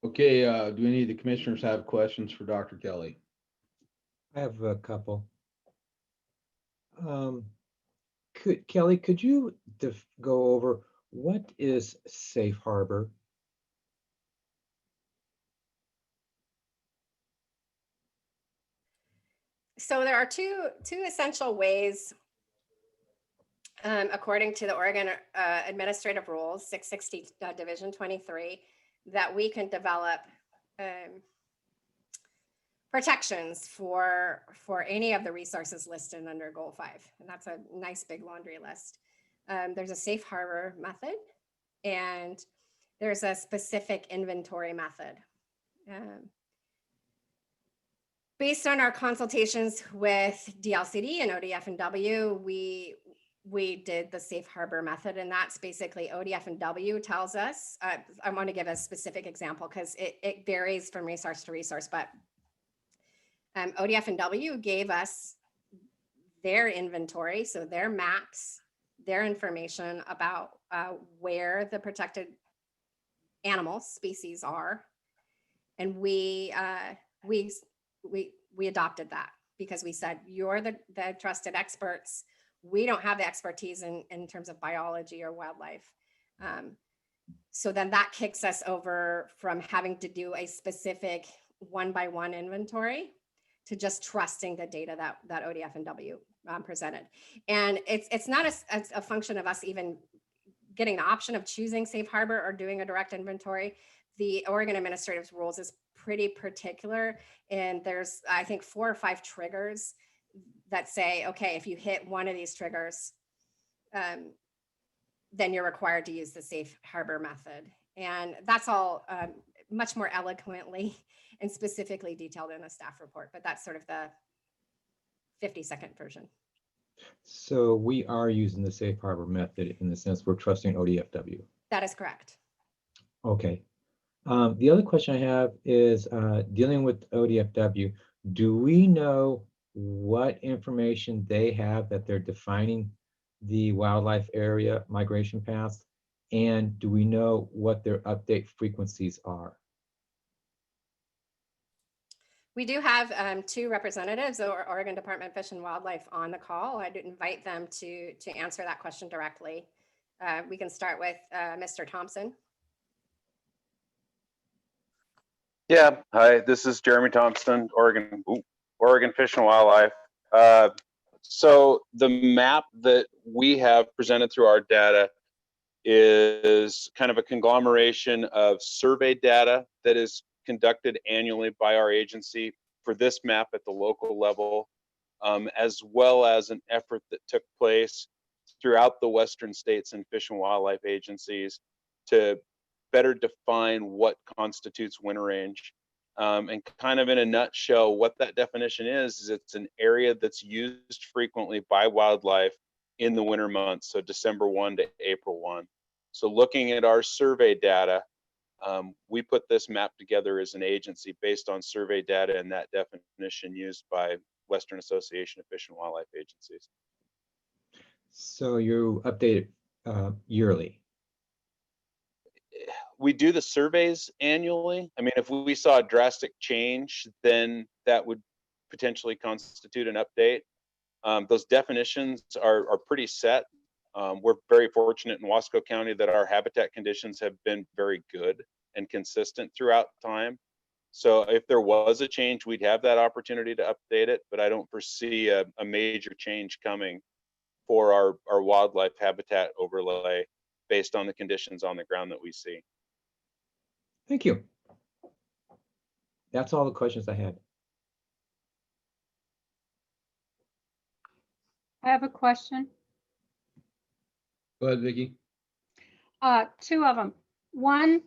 Okay, do any of the commissioners have questions for Dr. Kelly? I have a couple. Kelly, could you go over what is safe harbor? So there are two essential ways, according to the Oregon Administrative Rules 660 Division 23, that we can develop protections for any of the resources listed under Goal 5. And that's a nice big laundry list. There's a safe harbor method, and there's a specific inventory method. Based on our consultations with DLCD and ODF&W, we did the safe harbor method, and that's basically ODF&W tells us, I want to give a specific example because it varies from resource to resource, but ODF&W gave us their inventory, so their maps, their information about where the protected animal species are, and we adopted that because we said, you're the trusted experts. We don't have the expertise in terms of biology or wildlife. So then that kicks us over from having to do a specific 1-by-1 inventory to just trusting the data that ODF&W presented. And it's not a function of us even getting the option of choosing safe harbor or doing a direct inventory. The Oregon Administrative Rules is pretty particular, and there's, I think, 4 or 5 triggers that say, okay, if you hit one of these triggers, then you're required to use the safe harbor method. And that's all much more eloquently and specifically detailed in a staff report, but that's sort of the 50-second version. So we are using the safe harbor method in the sense we're trusting ODFW. That is correct. Okay. The other question I have is dealing with ODFW. Do we know what information they have that they're defining the wildlife area migration paths? And do we know what their update frequencies are? We do have 2 representatives of Oregon Department of Fish and Wildlife on the call. I'd invite them to answer that question directly. We can start with Mr. Thompson. Yeah, hi, this is Jeremy Thompson, Oregon Fish and Wildlife. So the map that we have presented through our data is kind of a conglomeration of survey data that is conducted annually by our agency for this map at the local level, as well as an effort that took place throughout the Western states and fish and wildlife agencies to better define what constitutes winter range. And kind of in a nutshell, what that definition is it's an area that's used frequently by wildlife in the winter months, so December 1 to April 1. So looking at our survey data, we put this map together as an agency based on survey data and that definition used by Western Association of Fish and Wildlife Agencies. So you update it yearly? We do the surveys annually. I mean, if we saw a drastic change, then that would potentially constitute an update. Those definitions are pretty set. We're very fortunate in Wasco County that our habitat conditions have been very good and consistent throughout time. So if there was a change, we'd have that opportunity to update it, but I don't foresee a major change coming for our wildlife habitat overlay based on the conditions on the ground that we see. Thank you. That's all the questions I had. I have a question. Go ahead, Vicky. Two of them. One,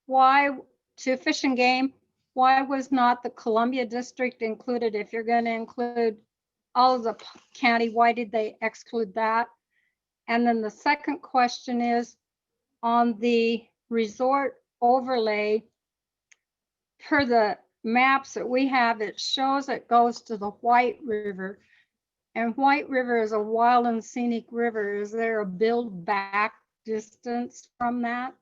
why to Fish and Game, why was not the Columbia District included? If you're going to include all of the county, why did they exclude that? And then the second question is on the resort overlay, per the maps that we have, it shows it goes to the White River. And White River is a wild and scenic river. Is there a build back distance from that?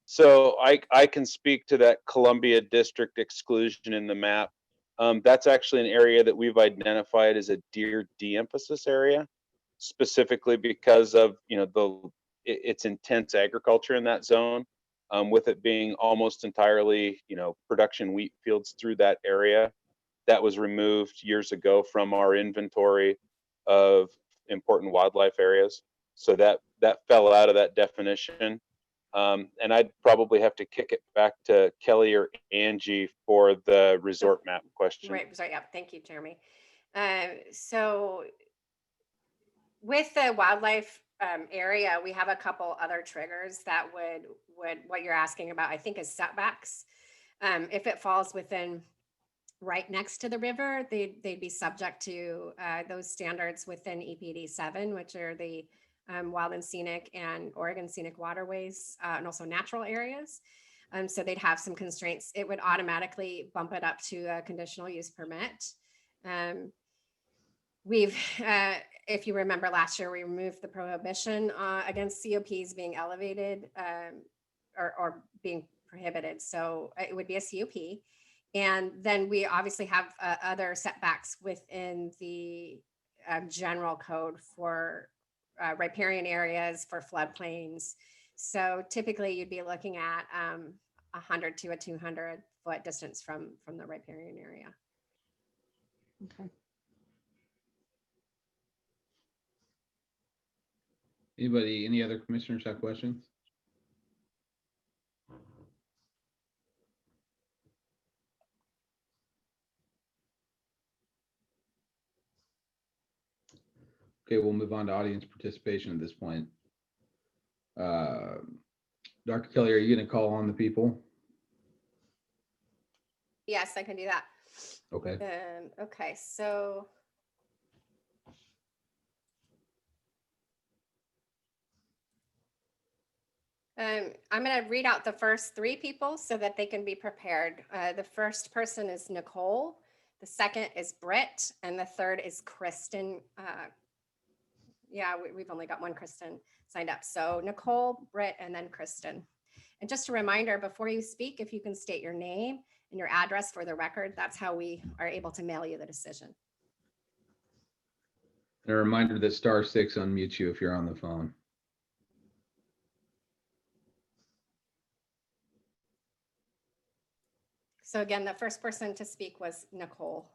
So I can speak to that Columbia District exclusion in the map. That's actually an area that we've identified as a deer de-emphasis area, specifically because of, you know, it's intense agriculture in that zone, with it being almost entirely, you know, production wheat fields through that area. That was removed years ago from our inventory of important wildlife areas. So that fell out of that definition. And I'd probably have to kick it back to Kelly or Angie for the resort map question. Right, sorry, yeah, thank you, Jeremy. So with the wildlife area, we have a couple other triggers that would what you're asking about, I think, is setbacks. If it falls within right next to the river, they'd be subject to those standards within EPD 7, which are the wild and scenic and Oregon scenic waterways, and also natural areas. So they'd have some constraints. It would automatically bump it up to a conditional use permit. If you remember last year, we removed the prohibition against COPs being elevated or being prohibited. So it would be a COP. And then we obviously have other setbacks within the general code for riparian areas, for floodplains. So typically you'd be looking at 100 to a 200 foot distance from the riparian area. Okay. Any other commissioners have questions? Okay, we'll move on to audience participation at this point. Dr. Kelly, are you going to call on the people? Yes, I can do that. Okay. Okay, so I'm going to read out the first three people so that they can be prepared. The first person is Nicole, the second is Britt, and the third is Kristen. Yeah, we've only got one Kristen signed up. So Nicole, Britt, and then Kristen. And just a reminder, before you speak, if you can state your name and your address for the record, that's how we are able to mail you the decision. And a reminder that *6 unmutes you if you're on the phone. So again, the first person to speak was Nicole.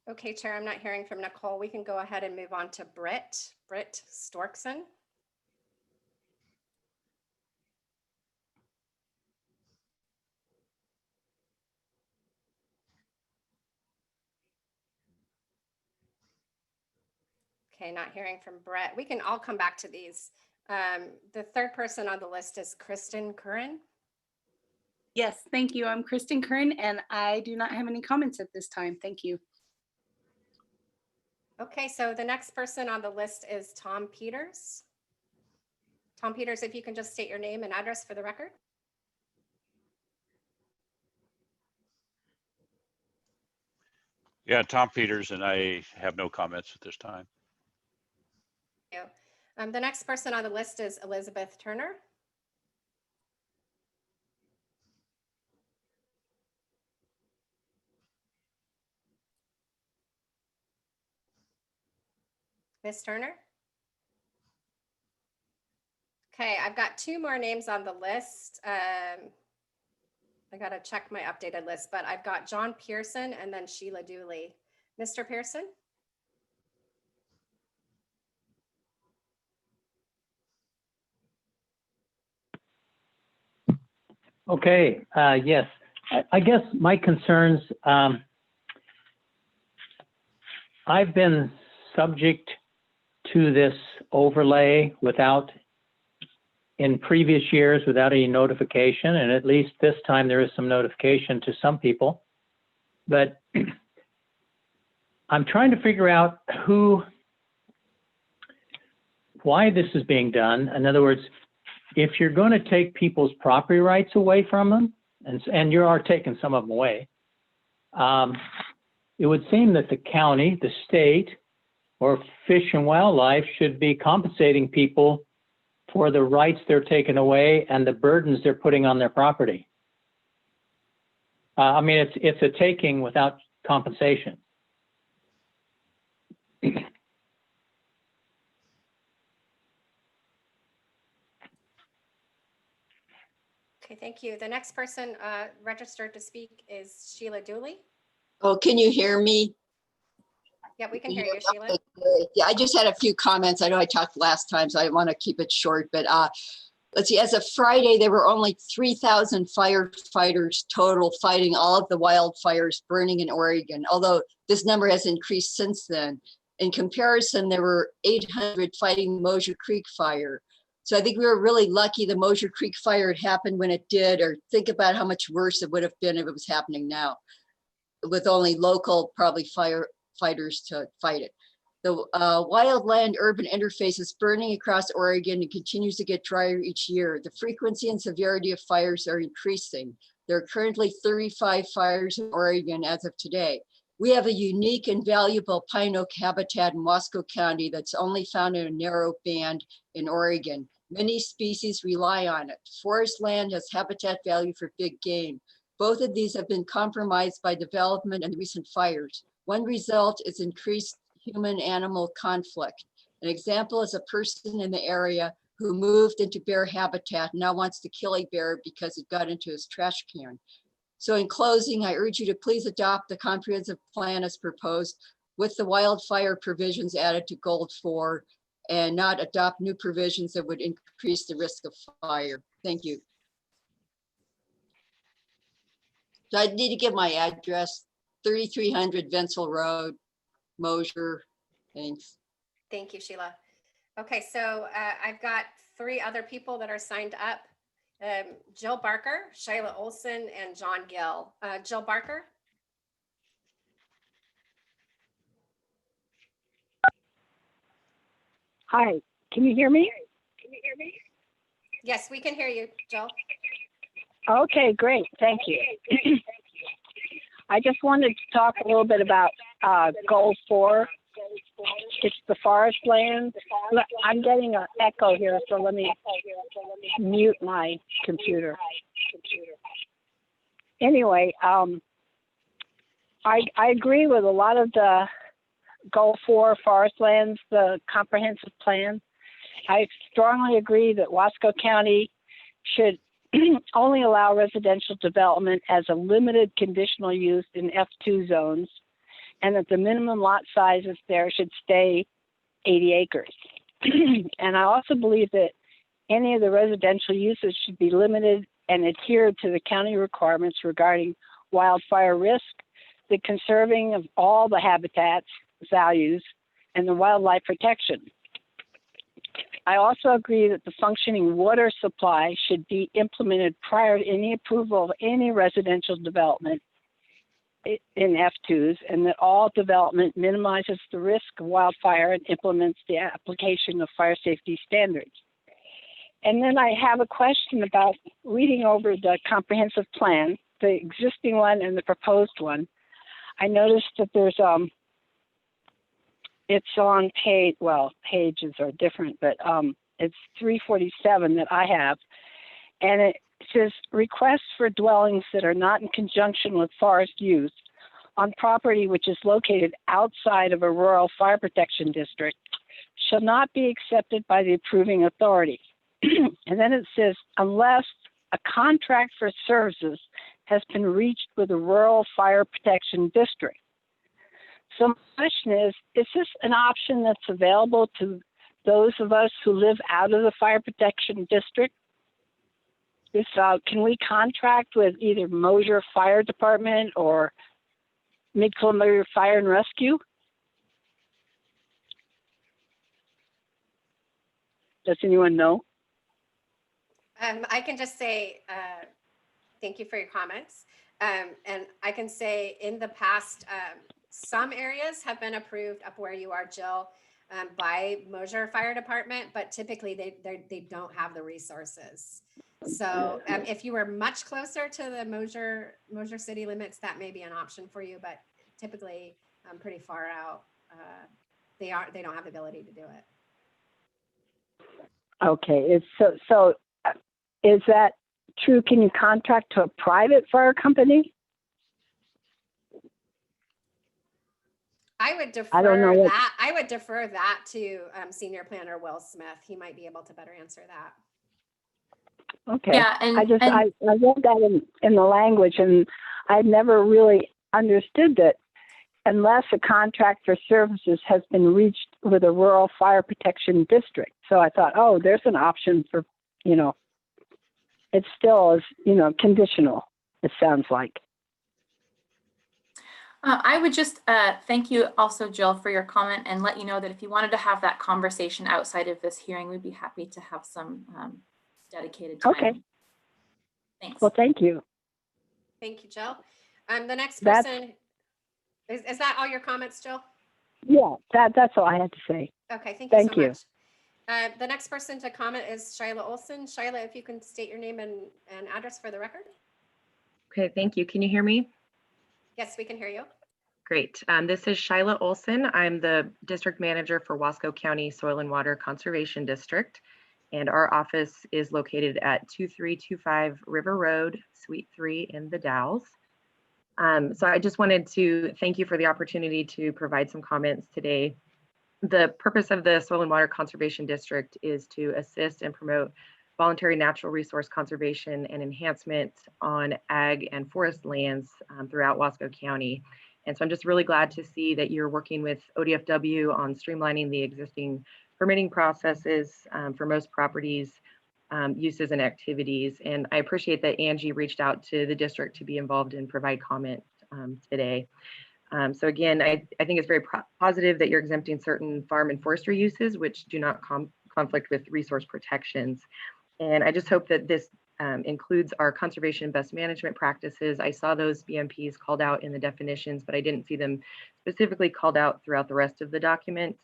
Okay, Chair, I'm not hearing from Nicole. We can go ahead and move on to Britt Storkson. Okay, not hearing from Brett. We can all come back to these. The third person on the list is Kristen Curran. Yes, thank you. I'm Kristen Kern, and I do not have any comments at this time. Thank you. Okay, so the next person on the list is Tom Peters. Tom Peters, if you can just state your name and address for the record. Yeah, Tom Peters, and I have no comments at this time. Thank you. The next person on the list is Elizabeth Turner. Ms. Turner? Okay, I've got two more names on the list. I gotta check my updated list, but I've got John Pearson and then Sheila Dooley. Mr. Pearson? Okay, yes. I guess my concerns, I've been subject to this overlay in previous years without any notification, and at least this time there is some notification to some people. But I'm trying to figure out why this is being done. In other words, if you're going to take people's property rights away from them, and you are taking some of them away, it would seem that the county, the state, or Fish and Wildlife should be compensating people for the rights they're taking away and the burdens they're putting on their property. I mean, it's a taking without compensation. Okay, thank you. The next person registered to speak is Sheila Dooley. Oh, can you hear me? Yeah, we can hear you, Sheila. Okay, great. Yeah, I just had a few comments. I know I talked last time, so I want to keep it short, but let's see, as of Friday, there were only 3,000 firefighters total fighting all of the wildfires burning in Oregon, although this number has increased since then. In comparison, there were 800 fighting the Mosier Creek fire. So I think we were really lucky the Mosier Creek fire had happened when it did, or think about how much worse it would have been if it was happening now, with only local, probably firefighters to fight it. The wildland urban interface is burning across Oregon and continues to get drier each year. The frequency and severity of fires are increasing. There are currently 35 fires in Oregon as of today. We have a unique and valuable pine oak habitat in Wasco County that's only found in a narrow band in Oregon. Many species rely on it. Forest land has habitat value for big game. Both of these have been compromised by development and recent fires. One result is increased human-animal conflict. An example is a person in the area who moved into bear habitat and now wants to kill a bear because it got into his trash can. So in closing, I urge you to please adopt the comprehensive plan as proposed with the wildfire provisions added to Gold 4 and not adopt new provisions that would increase the risk of fire. Thank you. So I need to give my address, 3300 Venzel Road, Mosier. Thanks. Thank you, Sheila. Okay, so I've got three other people that are signed up. Jill Barker, Shayla Olson, and John Gill. Jill Barker. Hi, can you hear me? Yes, we can hear you, Jill. Okay, great, thank you. I just wanted to talk a little bit about goal 4. It's the forest land. I'm getting an echo here, so let me mute my computer. Anyway, I agree with a lot of the goal 4 forest lands, the comprehensive plan. I strongly agree that Wasco County should only allow residential development as a limited conditional use in F2 zones, and that the minimum lot sizes there should stay 80 acres. And I also believe that any of the residential uses should be limited and adhere to the county requirements regarding wildfire risk, the conserving of all the habitats values, and the wildlife protection. I also agree that the functioning water supply should be implemented prior to any approval of any residential development in F2s, and that all development minimizes the risk of wildfire and implements the application of fire safety standards. And then I have a question about reading over the comprehensive plan, the existing one and the proposed one. I noticed that there's it's on page, well, pages are different, but it's 347 that I have, and it says requests for dwellings that are not in conjunction with forest use on property which is located outside of a rural fire protection district shall not be accepted by the approving authority. And then it says, unless a contract for services has been reached with a rural fire protection district. So my question is this an option that's available to those of us who live out of the fire protection district? Can we contract with either Mosier Fire Department or Mid-Columbia Fire and Rescue? Does anyone know? I can just say thank you for your comments. And I can say in the past, some areas have been approved up where you are, Jill, by Mosier Fire Department, but typically they don't have the resources. So if you were much closer to the Mosier city limits, that may be an option for you, but typically pretty far out, they don't have the ability to do it. Okay, so is that true? Can you contract to a private fire company? I would defer I don't know that. I would defer that to Senior Planner Will Smith. He might be able to better answer that. Okay. Yeah, and I read that in the language, and I've never really understood that unless a contract for services has been reached with a rural fire protection district. So I thought, oh, there's an option for, it still is, conditional, it sounds like. I would just thank you also, Jill, for your comment and let you know that if you wanted to have that conversation outside of this hearing, we'd be happy to have some dedicated time. Okay. Thanks. Well, thank you. Thank you, Jill. The next person, is that all your comments, Jill? Yeah, that's all I had to say. Okay, thank you so much. The next person to comment is Shyla Olson. Shyla, if you can state your name and address for the record. Okay, thank you. Can you hear me? Yes, we can hear you. Great. This is Shyla Olson. I'm the district manager for Wasco County Soil and Water Conservation District, and our office is located at 2325 River Road, Suite 3 in the Dalles. So I just wanted to thank you for the opportunity to provide some comments today. The purpose of the Soil and Water Conservation District is to assist and promote voluntary natural resource conservation and enhancement on ag and forest lands throughout Wasco County. And so I'm just really glad to see that you're working with ODFW on streamlining the existing permitting processes for most properties, uses and activities. And I appreciate that Angie reached out to the district to be involved and provide comment today. So again, I think it's very positive that you're exempting certain farm and forestry uses, which do not conflict with resource protections. And I just hope that this includes our conservation best management practices. I saw those BMPs called out in the definitions, but I didn't see them specifically called out throughout the rest of the document.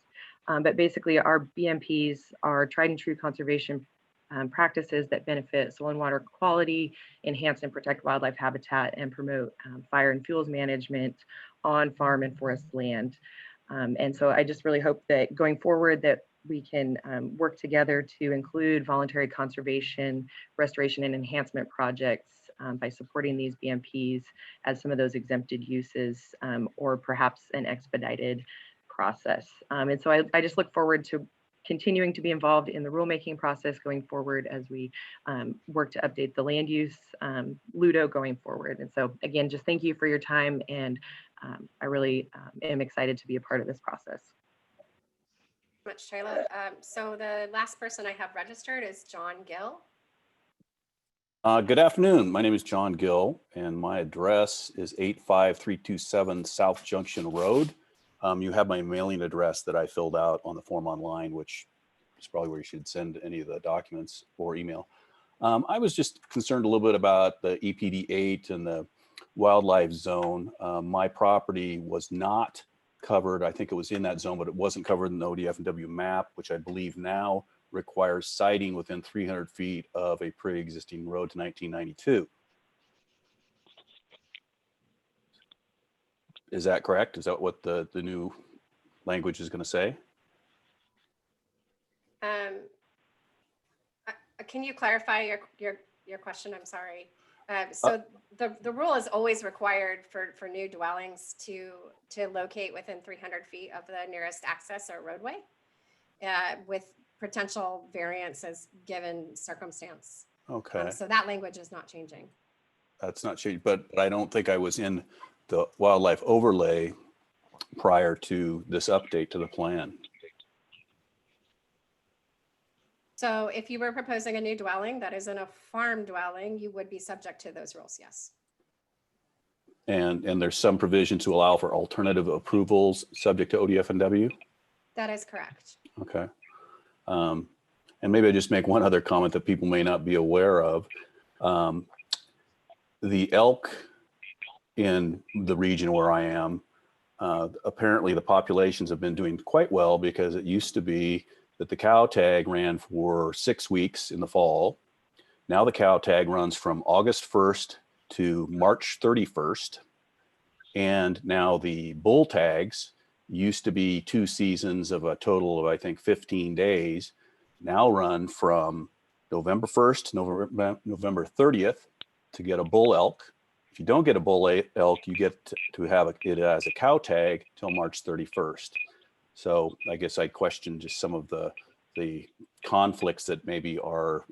But basically our BMPs are tried and true conservation practices that benefit soil and water quality, enhance and protect wildlife habitat, and promote fire and fuels management on farm and forest land. And so I just really hope that going forward that we can work together to include voluntary conservation, restoration, and enhancement projects by supporting these BMPs as some of those exempted uses or perhaps an expedited process. And so I just look forward to continuing to be involved in the rulemaking process going forward as we work to update the land use LUDO going forward. And so again, just thank you for your time, and I really am excited to be a part of this process. Much, Shyla. So the last person I have registered is John Gill. Good afternoon. My name is John Gill, and my address is 85327 South Junction Road. You have my mailing address that I filled out on the form online, which is probably where you should send any of the documents or email. I was just concerned a little bit about the EPD 8 and the wildlife zone. My property was not covered. I think it was in that zone, but it wasn't covered in the ODF&W map, which I believe now requires siting within 300 feet of a pre-existing road to 1992. Is that correct? Is that what the new language is going to say? Can you clarify your question? I'm sorry. So the rule is always required for new dwellings to locate within 300 feet of the nearest access or roadway, with potential variances given circumstance. Okay. So that language is not changing. That's not changed, but I don't think I was in the wildlife overlay prior to this update to the plan. So if you were proposing a new dwelling that isn't a farm dwelling, you would be subject to those rules, yes. And there's some provision to allow for alternative approvals subject to ODF&W? That is correct. Okay. And maybe I just make one other comment that people may not be aware of. The elk in the region where I am, apparently the populations have been doing quite well, because it used to be that the cow tag ran for 6 weeks in the fall. Now the cow tag runs from August 1st to March 31st. And now the bull tags used to be 2 seasons of a total of, I think, 15 days, now run from November 1st to November 30th to get a bull elk. If you don't get a bull elk, you get to have it as a cow tag till March 31st. So I guess I question just some of the conflicts that maybe are,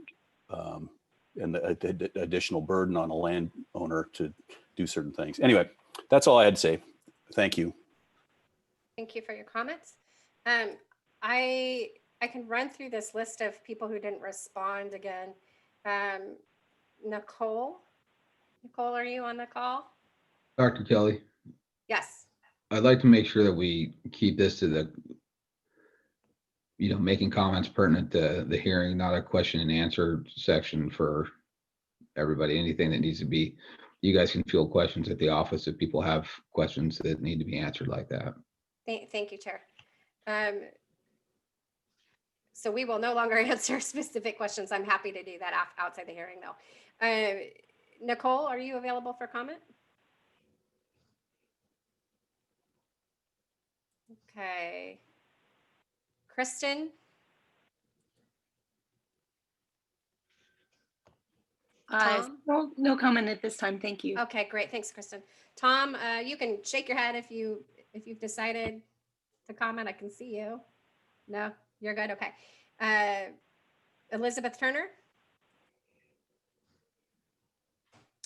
and the additional burden on a landowner to do certain things. Anyway, that's all I had to say. Thank you. Thank you for your comments. I can run through this list of people who didn't respond again. Nicole, are you on the call? Dr. Kelly, Yes. I'd like to make sure that we keep this to the, making comments pertinent to the hearing, not a question and answer section for everybody. Anything that needs to be, you guys can field questions at the office if people have questions that need to be answered like that. Thank you, Chair. So we will no longer answer specific questions. I'm happy to do that outside the hearing, though. Nicole, are you available for comment? Okay. Kristen? Tom? No comment at this time. Thank you. Okay, great. Thanks, Kristen. Tom, you can shake your head if you've decided to comment. I can see you. No, you're good. Okay. Elizabeth Turner?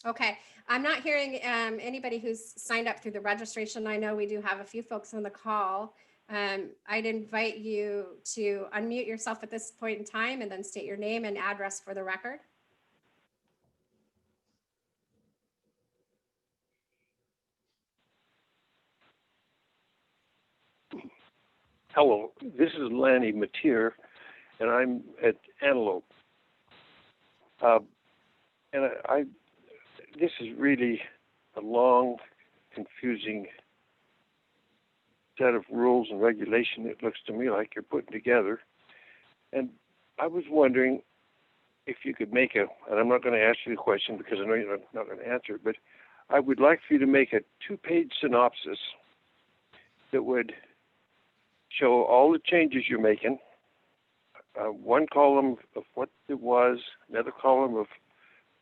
Okay, I'm not hearing anybody who's signed up through the registration. I know we do have a few folks on the call. I'd invite you to unmute yourself at this point in time and then state your name and address for the record. Hello, this is Lanny Mateer, and I'm at Antelope. This is really a long, confusing set of rules and regulation. It looks to me like you're putting together. And I was wondering if you could make and I'm not going to ask you the question because I know you're not going to answer it, but I would like for you to make a 2-page synopsis that would show all the changes you're making, one column of what it was, another column of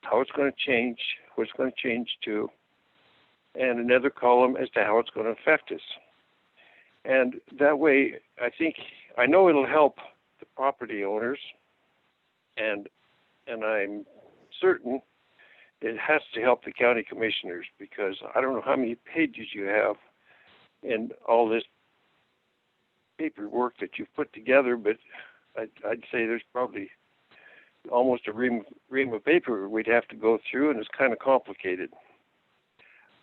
how it's going to change, what it's going to change to, and another column as to how it's going to affect us. And that way, I know it'll help the property owners, and I'm certain it has to help the county commissioners, because I don't know how many pages you have in all this paperwork that you've put together, but I'd say there's probably almost a ream of paper we'd have to go through, and it's kind of complicated.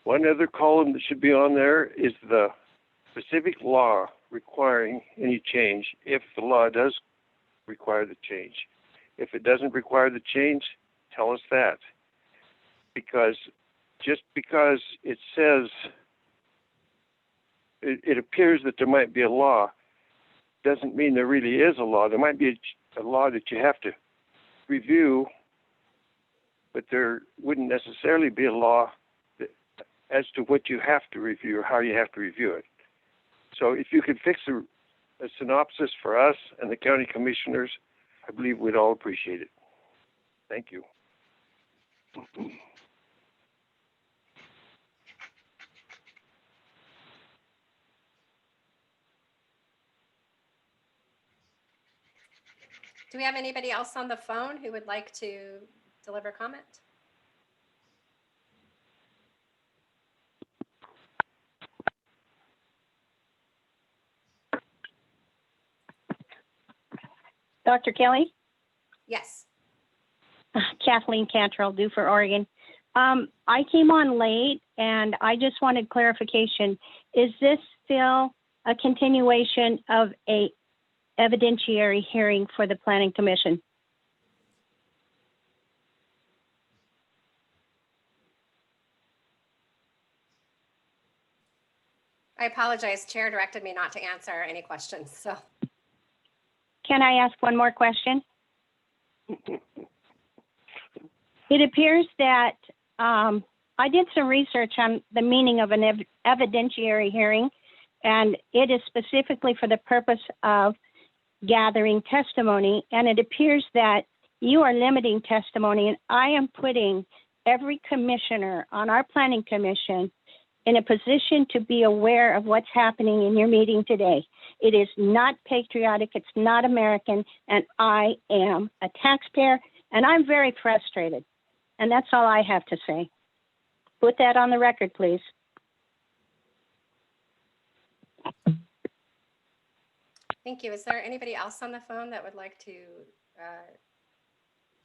One other column that should be on there is the specific law requiring any change, if the law does require the change. If it doesn't require the change, tell us that. Because just because it says, it appears that there might be a law, doesn't mean there really is a law. There might be a law that you have to review, but there wouldn't necessarily be a law as to what you have to review or how you have to review it. So if you could fix a synopsis for us and the county commissioners, I believe we'd all appreciate it. Thank you. Do we have anybody else on the phone who would like to deliver comment? Dr. Kelly? Yes. Kathleen Cantrell, due for Oregon. I came on late and I just wanted clarification. Is this still a continuation of a evidentiary hearing for the Planning Commission? I apologize. Chair directed me not to answer any questions. So Can I ask one more question? It appears that I did some research on the meaning of an evidentiary hearing, and it is specifically for the purpose of gathering testimony. And it appears that you are limiting testimony, and I am putting every commissioner on our planning commission in a position to be aware of what's happening in your meeting today. It is not patriotic, it's not American, and I am a taxpayer, and I'm very frustrated. And that's all I have to say. Put that on the record, please. thank you. Is there anybody else on the phone that would like to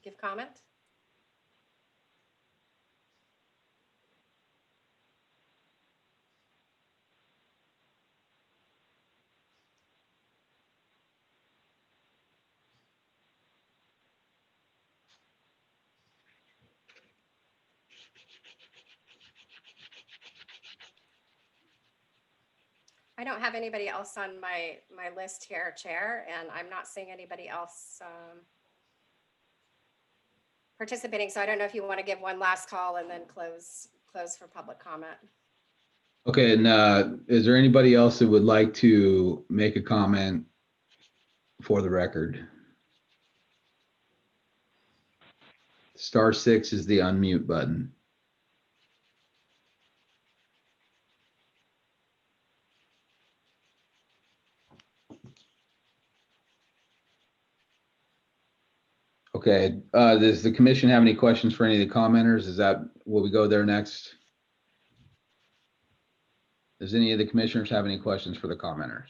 give comment? I don't have anybody else on my list here, Chair, and I'm not seeing anybody else participating. So I don't know if you want to give one last call and then close for public comment. Okay, and is there anybody else that would like to make a comment for the record? *6 is the unmute button. Okay, does the commission have any questions for any of the commenters? Will we go there next? Does any of the commissioners have any questions for the commenters?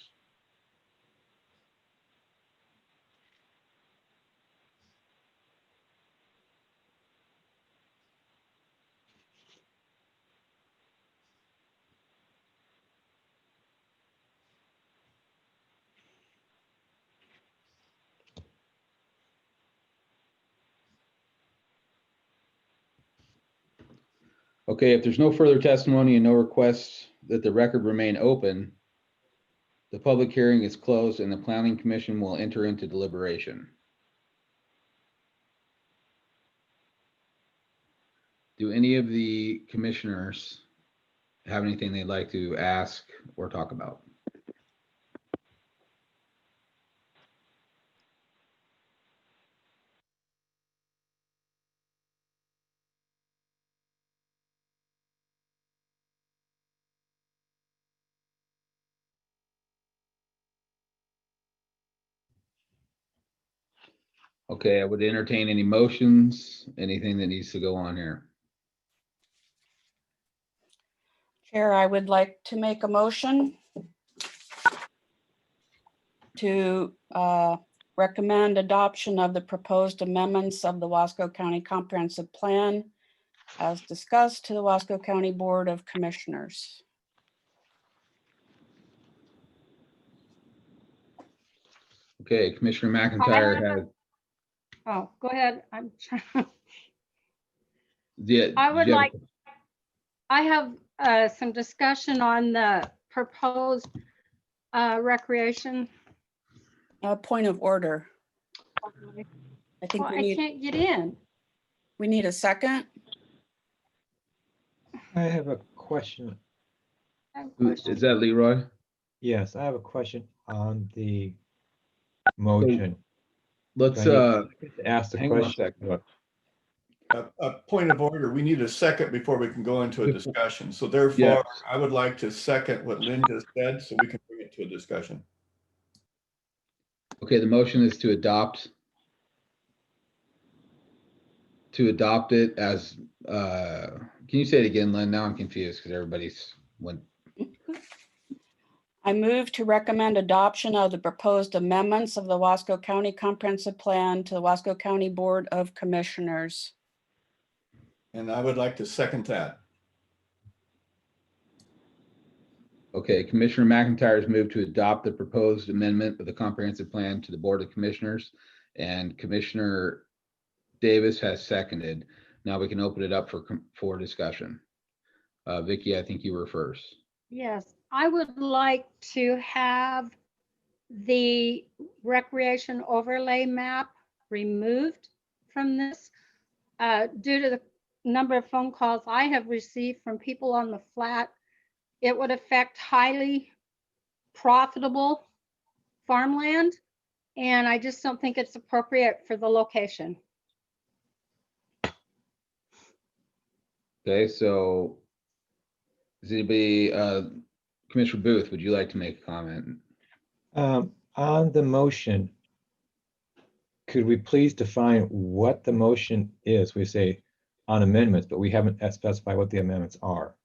Okay, if there's no further testimony and no requests that the record remain open, the public hearing is closed and the Planning Commission will enter into deliberation. Do any of the commissioners have anything they'd like to ask or talk about? Okay, I would entertain any motions, anything that needs to go on here. Chair, I would like to make a motion to recommend adoption of the proposed amendments of the Wasco County Comprehensive Plan as discussed to the Wasco County Board of Commissioners. Okay, Commissioner McIntyre has. Oh, go ahead. I'm trying. Yeah, I have some discussion on the proposed recreation. Point of order. I think Well, we I need, can't get in. we need a second. I have a question. I have a Who- question. Is that Leroy? Yes, I have a question on the motion. Let's, Do I need to ask the hang on a question? second. A point of order, we need a second before we can go into a discussion. So Yeah. therefore, I would like to second what Lynn just said so we can bring it to a discussion. Okay, the motion is to adopt it as, can you say it again, Lynn? Now I'm confused because everybody's went. I move to recommend adoption of the proposed amendments of the Wasco County Comprehensive Plan to the Wasco County Board of Commissioners. And I would like to second that. Okay, Commissioner McIntyre has moved to adopt the proposed amendment of the comprehensive plan to the Board of Commissioners, and Commissioner Davis has seconded. Now we can open it up for discussion. Vicky, I think you were first. Yes, I would like to have the recreation overlay map removed from this due to the number of phone calls I have received from people on the flat. It would affect highly profitable farmland, and I just don't think it's appropriate for the location. Okay, so is anybody, Commissioner Booth, would you like to make a comment? On the motion, could we please define what the motion is? We say on amendments, but we haven't specified what the amendments are.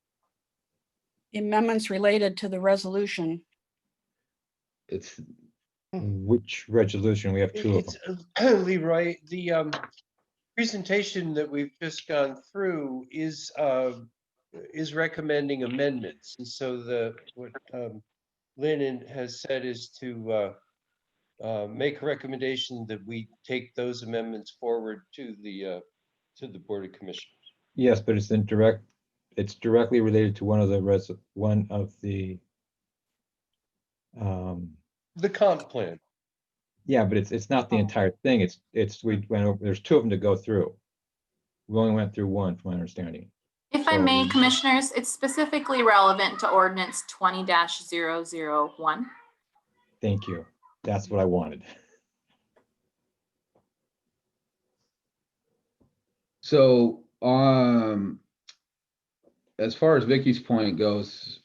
Amendments related to the resolution. It's Which resolution? We have two of them. Leroy, the presentation that we've just gone through is recommending amendments. And so what Lynn has said is to make a recommendation that we take those amendments forward to the Board of Commissioners. Yes, but it's directly related to one of the The comp plan. yeah, but it's not the entire thing. We went over, there's two of them to go through. We only went through one, from my understanding. If I may, Commissioners, it's specifically relevant to ordinance 20-001. Thank you. That's what I wanted. So, as far as Vicky's point goes,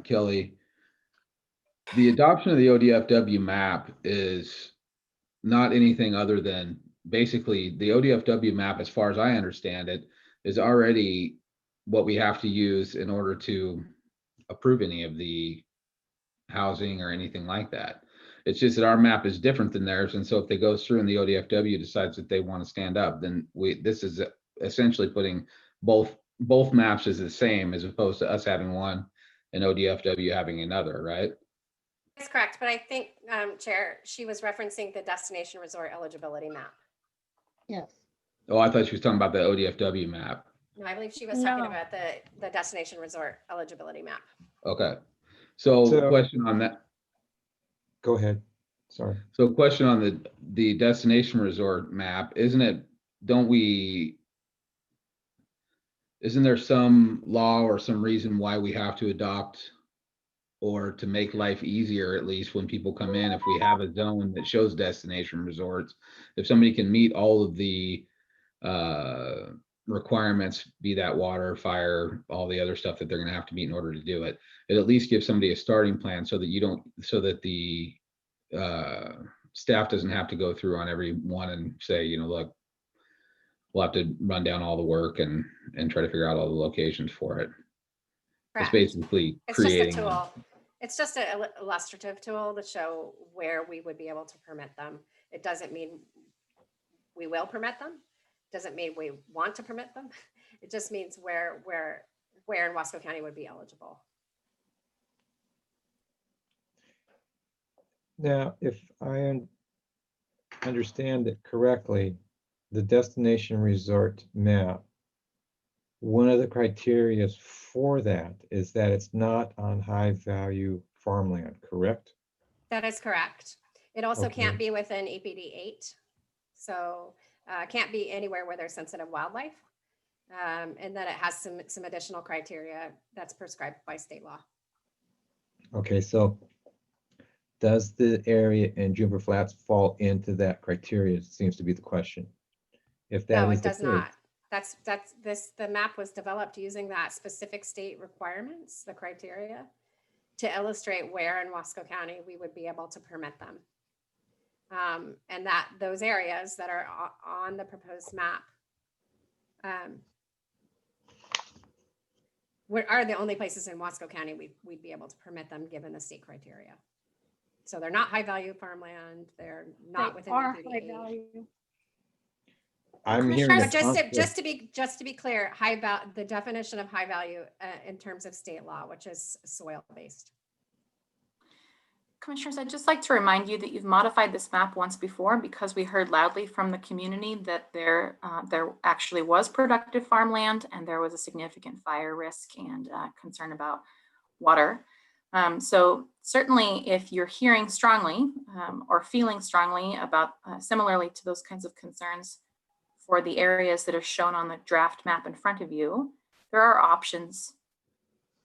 Kelly, the adoption of the ODFW map is not anything other than basically the ODFW map, as far as I understand it, is already what we have to use in order to approve any of the housing or anything like that. It's just that our map is different than theirs. And so if they go through and the ODFW decides that they want to stand up, then this is essentially putting both maps as the same, as opposed to us having one and ODFW having another, right? That's correct, but I think, Chair, she was referencing the destination resort eligibility map. Yes. Oh, I thought she was talking about the ODFW map. No, I believe she was talking No. about the destination resort eligibility map. Okay. So question on that. Go ahead. Sorry. So question on the destination resort map, isn't there some law or some reason why we have to adopt, or to make life easier, at least when people come in, if we have a zone that shows destination resorts, if somebody can meet all of the requirements, be that water, fire, all the other stuff that they're going to have to meet in order to do it, it at least gives somebody a starting plan so that the staff doesn't have to go through on every one and say, look, we'll have to run down all the work and try to figure out all the locations for it. Correct. It's basically It's creating. just a tool. It's just an illustrative tool to show where we would be able to permit them. It doesn't mean we will permit them. Doesn't mean we want to permit them. It just means where in Wasco County would be eligible. Now, if I understand it correctly, the destination resort map, one of the criteria for that is that it's not on high value farmland, correct? That is correct. It also Okay. can't be within EPD 8. So can't be anywhere where there's sensitive wildlife. And then it has some additional criteria that's prescribed by state law. Okay, so does the area in Juniper Flats fall into that criteria? Seems to be the question. If that No, is it the does case, not. The map was developed using that specific state requirements, the criteria, to illustrate where in Wasco County we would be able to permit them. And that those areas that are on the proposed map are the only places in Wasco County we'd be able to permit them given the state criteria. So they're not high value farmland. They're not They within are the high UDA. value. I'm hearing But that just to be clear, the definition of high value in terms of state law, which is soil based. Commissioners, I'd just like to remind you that you've modified this map once before because we heard loudly from the community that there actually was productive farmland and there was a significant fire risk and concern about water. So certainly if you're hearing strongly or feeling strongly about similarly to those kinds of concerns for the areas that are shown on the draft map in front of you, there are options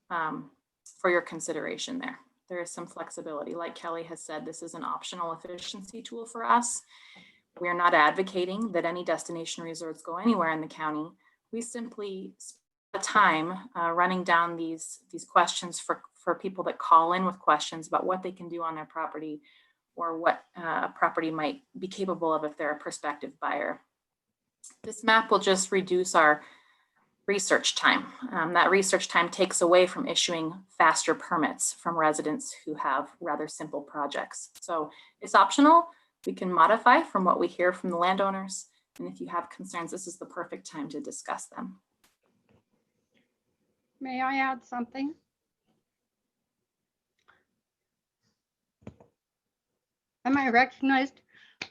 for your consideration there. There is some flexibility. Like Kelly has said, this is an optional efficiency tool for us. We're not advocating that any destination resorts go anywhere in the county. We simply spend time running down these questions for people that call in with questions about what they can do on their property or what a property might be capable of if they're a prospective buyer. This map will just reduce our research time. That research time takes away from issuing faster permits from residents who have rather simple projects. So it's optional. We can modify from what we hear from the landowners. And if you have concerns, this is the perfect time to discuss them. May I add something? Am I recognized?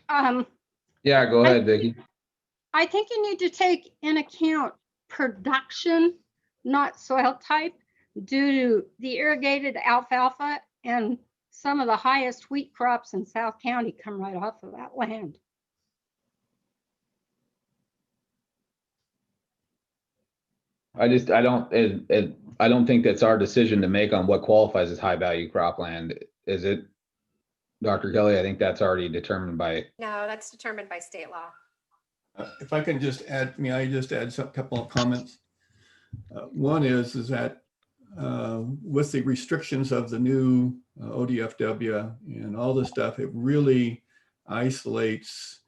Yeah, go ahead, Vicki. I think you need to take in account production, not soil type, due to the irrigated alfalfa and some of the highest wheat crops in South County come right off of that land. I don't think that's our decision to make on what qualifies as high value cropland, is it? Dr. Kelly, I think that's already determined by. No, that's determined by state law. If I can just add, may I just add a couple of comments? One is that with the restrictions of the new ODFW and all this stuff, it really isolates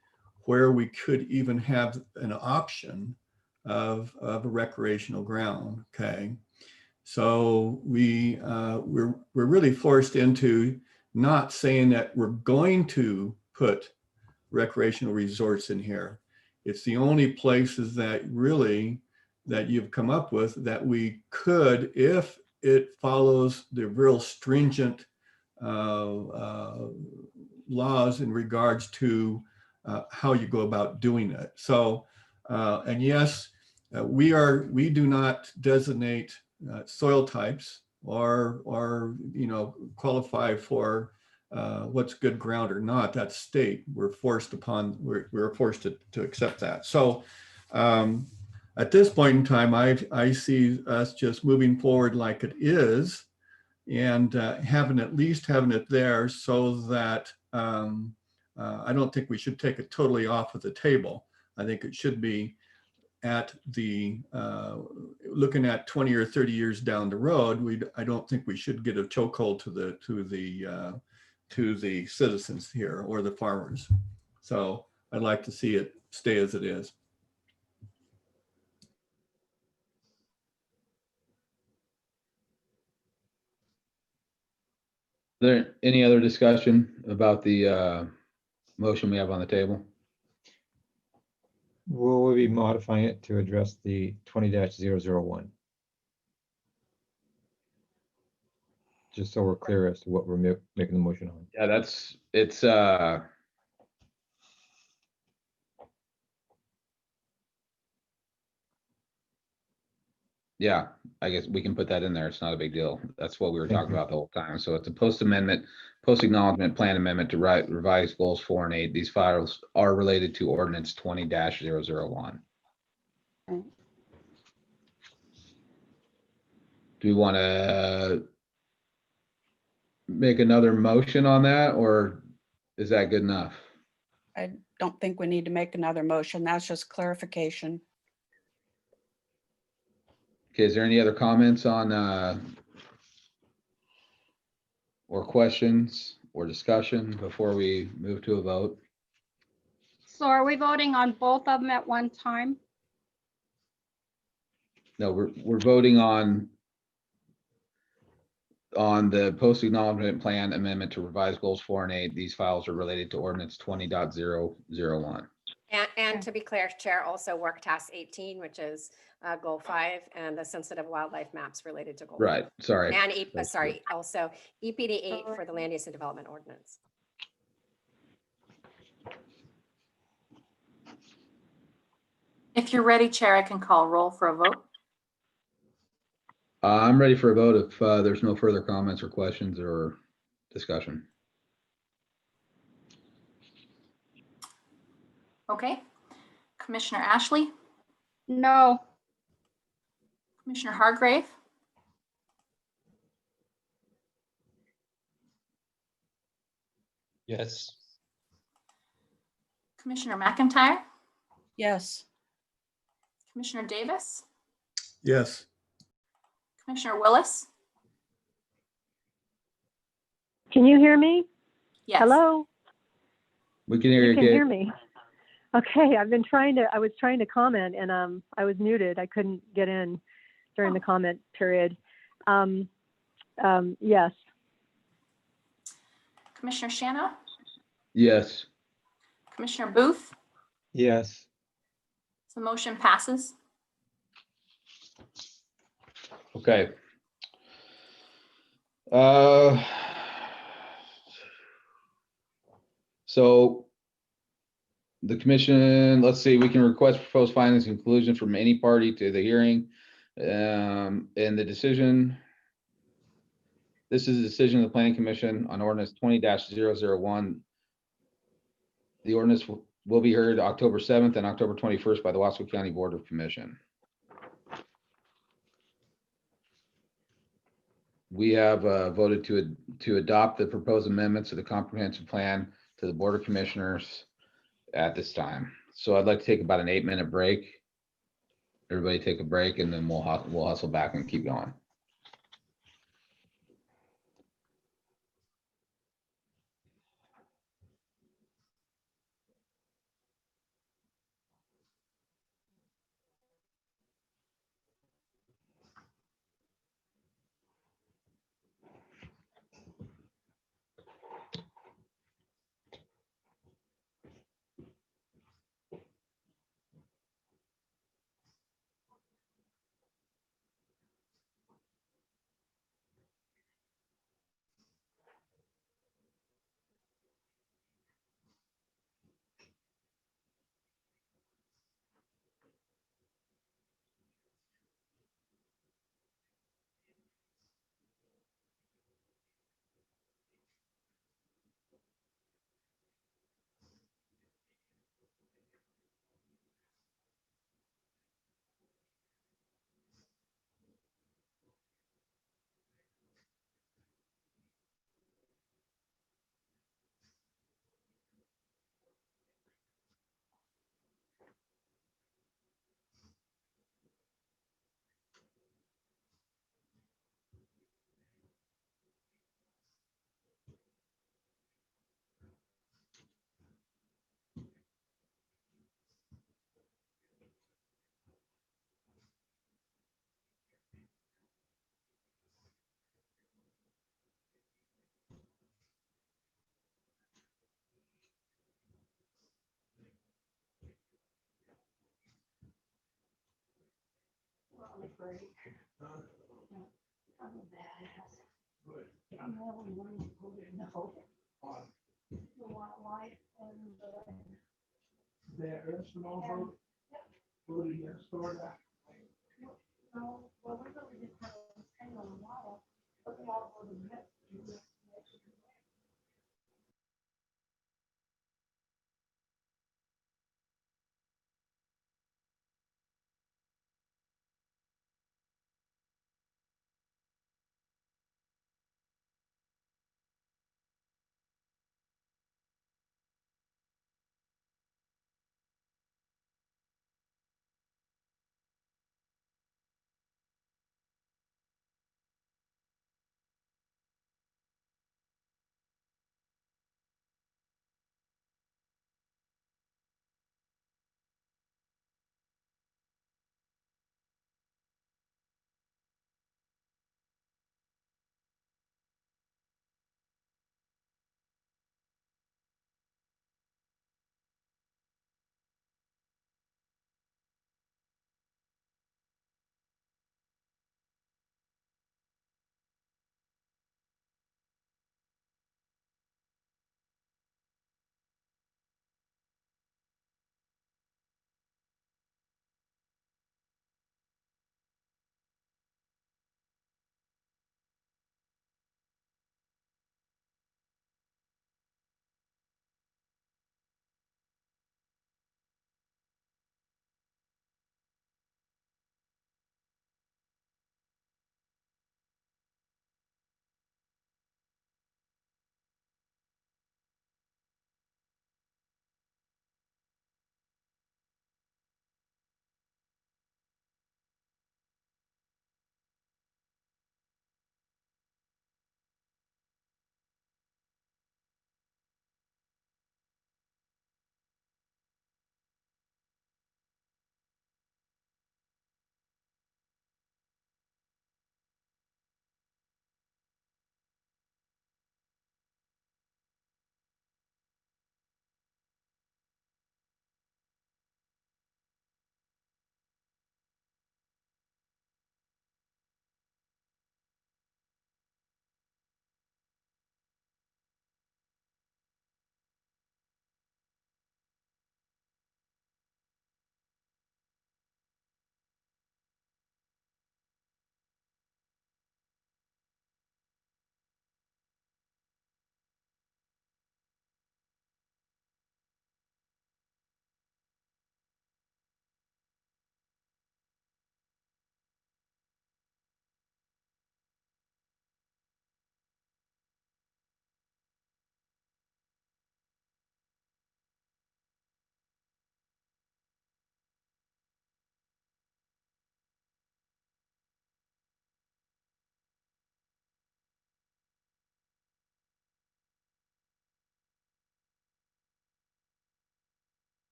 where we could even have an option of a recreational ground. Okay, so we're really forced into not saying that we're going to put recreational resorts in here. It's the only places that really that you've come up with that we could, if it follows the real stringent laws in regards to how you go about doing it. So, and yes, we do not designate soil types or qualify for what's good ground or not. That's state. We're forced to accept that. So at this point in time, I see us just moving forward like it is and having it there so that I don't think we should take it totally off of the table. I think it should be at the looking at 20 or 30 years down the road. I don't think we should get a chokehold to the citizens here or the farmers. So I'd like to see it stay as it is. Is there any other discussion about the motion we have on the table? will we be modifying it to address the 20-001? Just so we're clear as to what we're making the motion on. Yeah, it's yeah, I guess we can put that in there. It's not a big deal. That's what we were talking about the whole time. So it's a post-amendment, post-acknowledgement plan amendment to revise goals 4 and 8. These files are related to ordinance 20-001. Do we want to make another motion on that, or is that good enough? I don't think we need to make another motion. That's just clarification. Okay, is there any other comments on, or questions or discussion before we move to a vote? So are we voting on both of them at one time? No, we're voting on the post-acknowledgement plan amendment to revise goals 4 and 8. These files are related to ordinance 20.001. And to be clear, Chair, also work task 18, which is goal 5, and the sensitive wildlife maps related to goal. Right, sorry. And sorry, also EPD 8 for the land use and development ordinance. If you're ready, Chair, I can call roll for a vote. I'm ready for a vote if there's no further comments or questions or discussion. Okay. Commissioner Ashley, No. Commissioner Hargrave, Yes. Commissioner McIntyre, Yes. Commissioner Davis, Yes. Commissioner Willis. Can you hear me? Yes. Hello? We can hear You you, can Kate. hear me. Okay, I was trying to comment and I was muted. I couldn't get in during the comment period. Yes. Commissioner Shano, Yes. Commissioner Booth. Yes. The motion passes. Okay. So the commission, let's see, we can request proposed findings and conclusions from any party to the hearing. And the decision. This is a decision of the planning commission on ordinance 20-001. The ordinance will be heard October 7th and October 21st by the Wasco County Board of Commission. We have voted to adopt the proposed amendments to the comprehensive plan to the Board of Commissioners at this time. So I'd like to take about an 8-minute break. Everybody take a break and then we'll hustle back and keep going.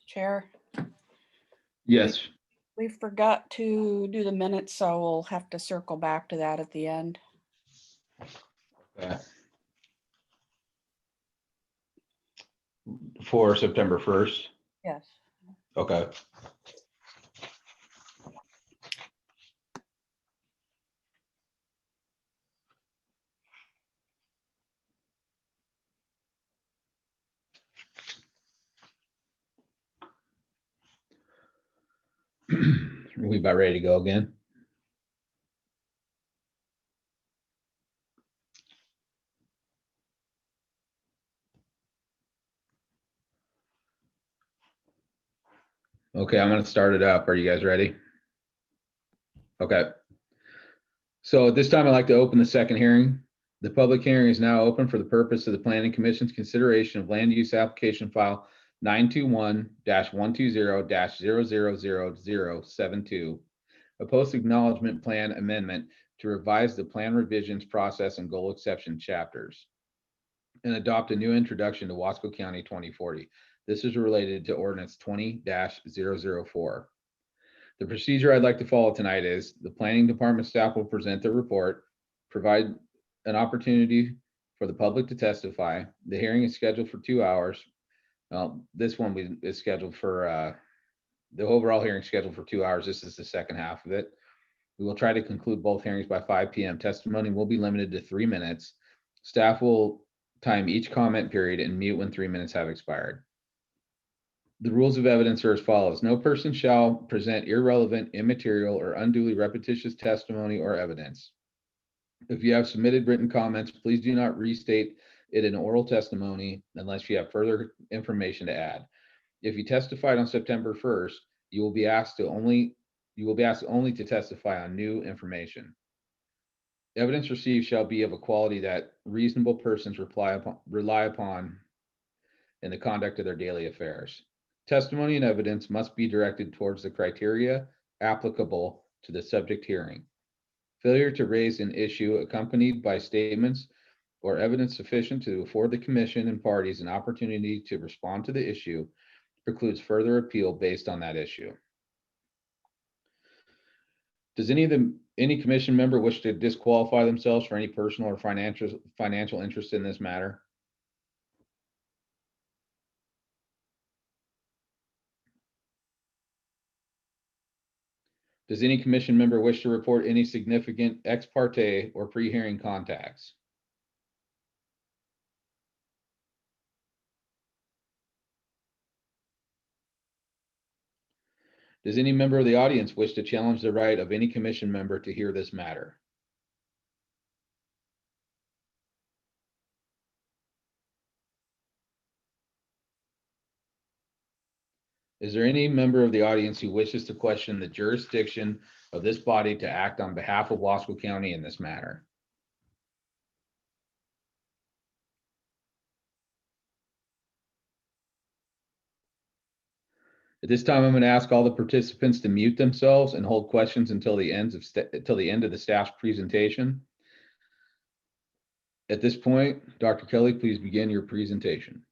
Chair, Yes. we forgot to do the minutes, so we'll have to circle back to that at the end. Okay. For September 1st. Yes. Okay. Are we about ready to go again? Okay, I'm going to start it up. Are you guys ready? Okay. So at this time, I'd like to open the second hearing. The public hearing is now open for the purpose of the Planning Commission's consideration of land use application file 921-120-0000072, a post acknowledgement plan amendment to revise the plan revisions process and goal exception chapters, and adopt a new introduction to Wasco County 2040. This is related to ordinance 20-004. The procedure I'd like to follow tonight is the planning department staff will present their report, provide an opportunity for the public to testify. The hearing is scheduled for 2 hours. This one is scheduled for, the overall hearing scheduled for 2 hours. This is the second half of it. We will try to conclude both hearings by 5 p.m. Testimony will be limited to 3 minutes. Staff will time each comment period and mute when 3 minutes have expired. The rules of evidence are as follows. No person shall present irrelevant, immaterial, or unduly repetitious testimony or evidence. If you have submitted written comments, please do not restate it in oral testimony unless you have further information to add. If you testified on September 1st, you will be asked only to testify on new information. Evidence received shall be of a quality that reasonable persons rely upon in the conduct of their daily affairs. Testimony and evidence must be directed towards the criteria applicable to the subject hearing. Failure to raise an issue accompanied by statements or evidence sufficient to afford the commission and parties an opportunity to respond to the issue precludes further appeal based on that issue. Does any commission member wish to disqualify themselves for any personal or financial interest in this matter? Does any commission member wish to report any significant ex parte or pre-hearing contacts? Does any member of the audience wish to challenge the right of any commission member to hear this matter? Is there any member of the audience who wishes to question the jurisdiction of this body to act on behalf of Wasco County in this matter? At this time, I'm going to ask all the participants to mute themselves and hold questions until the end of the staff's presentation. At this point, Dr. Kelly, please begin your presentation.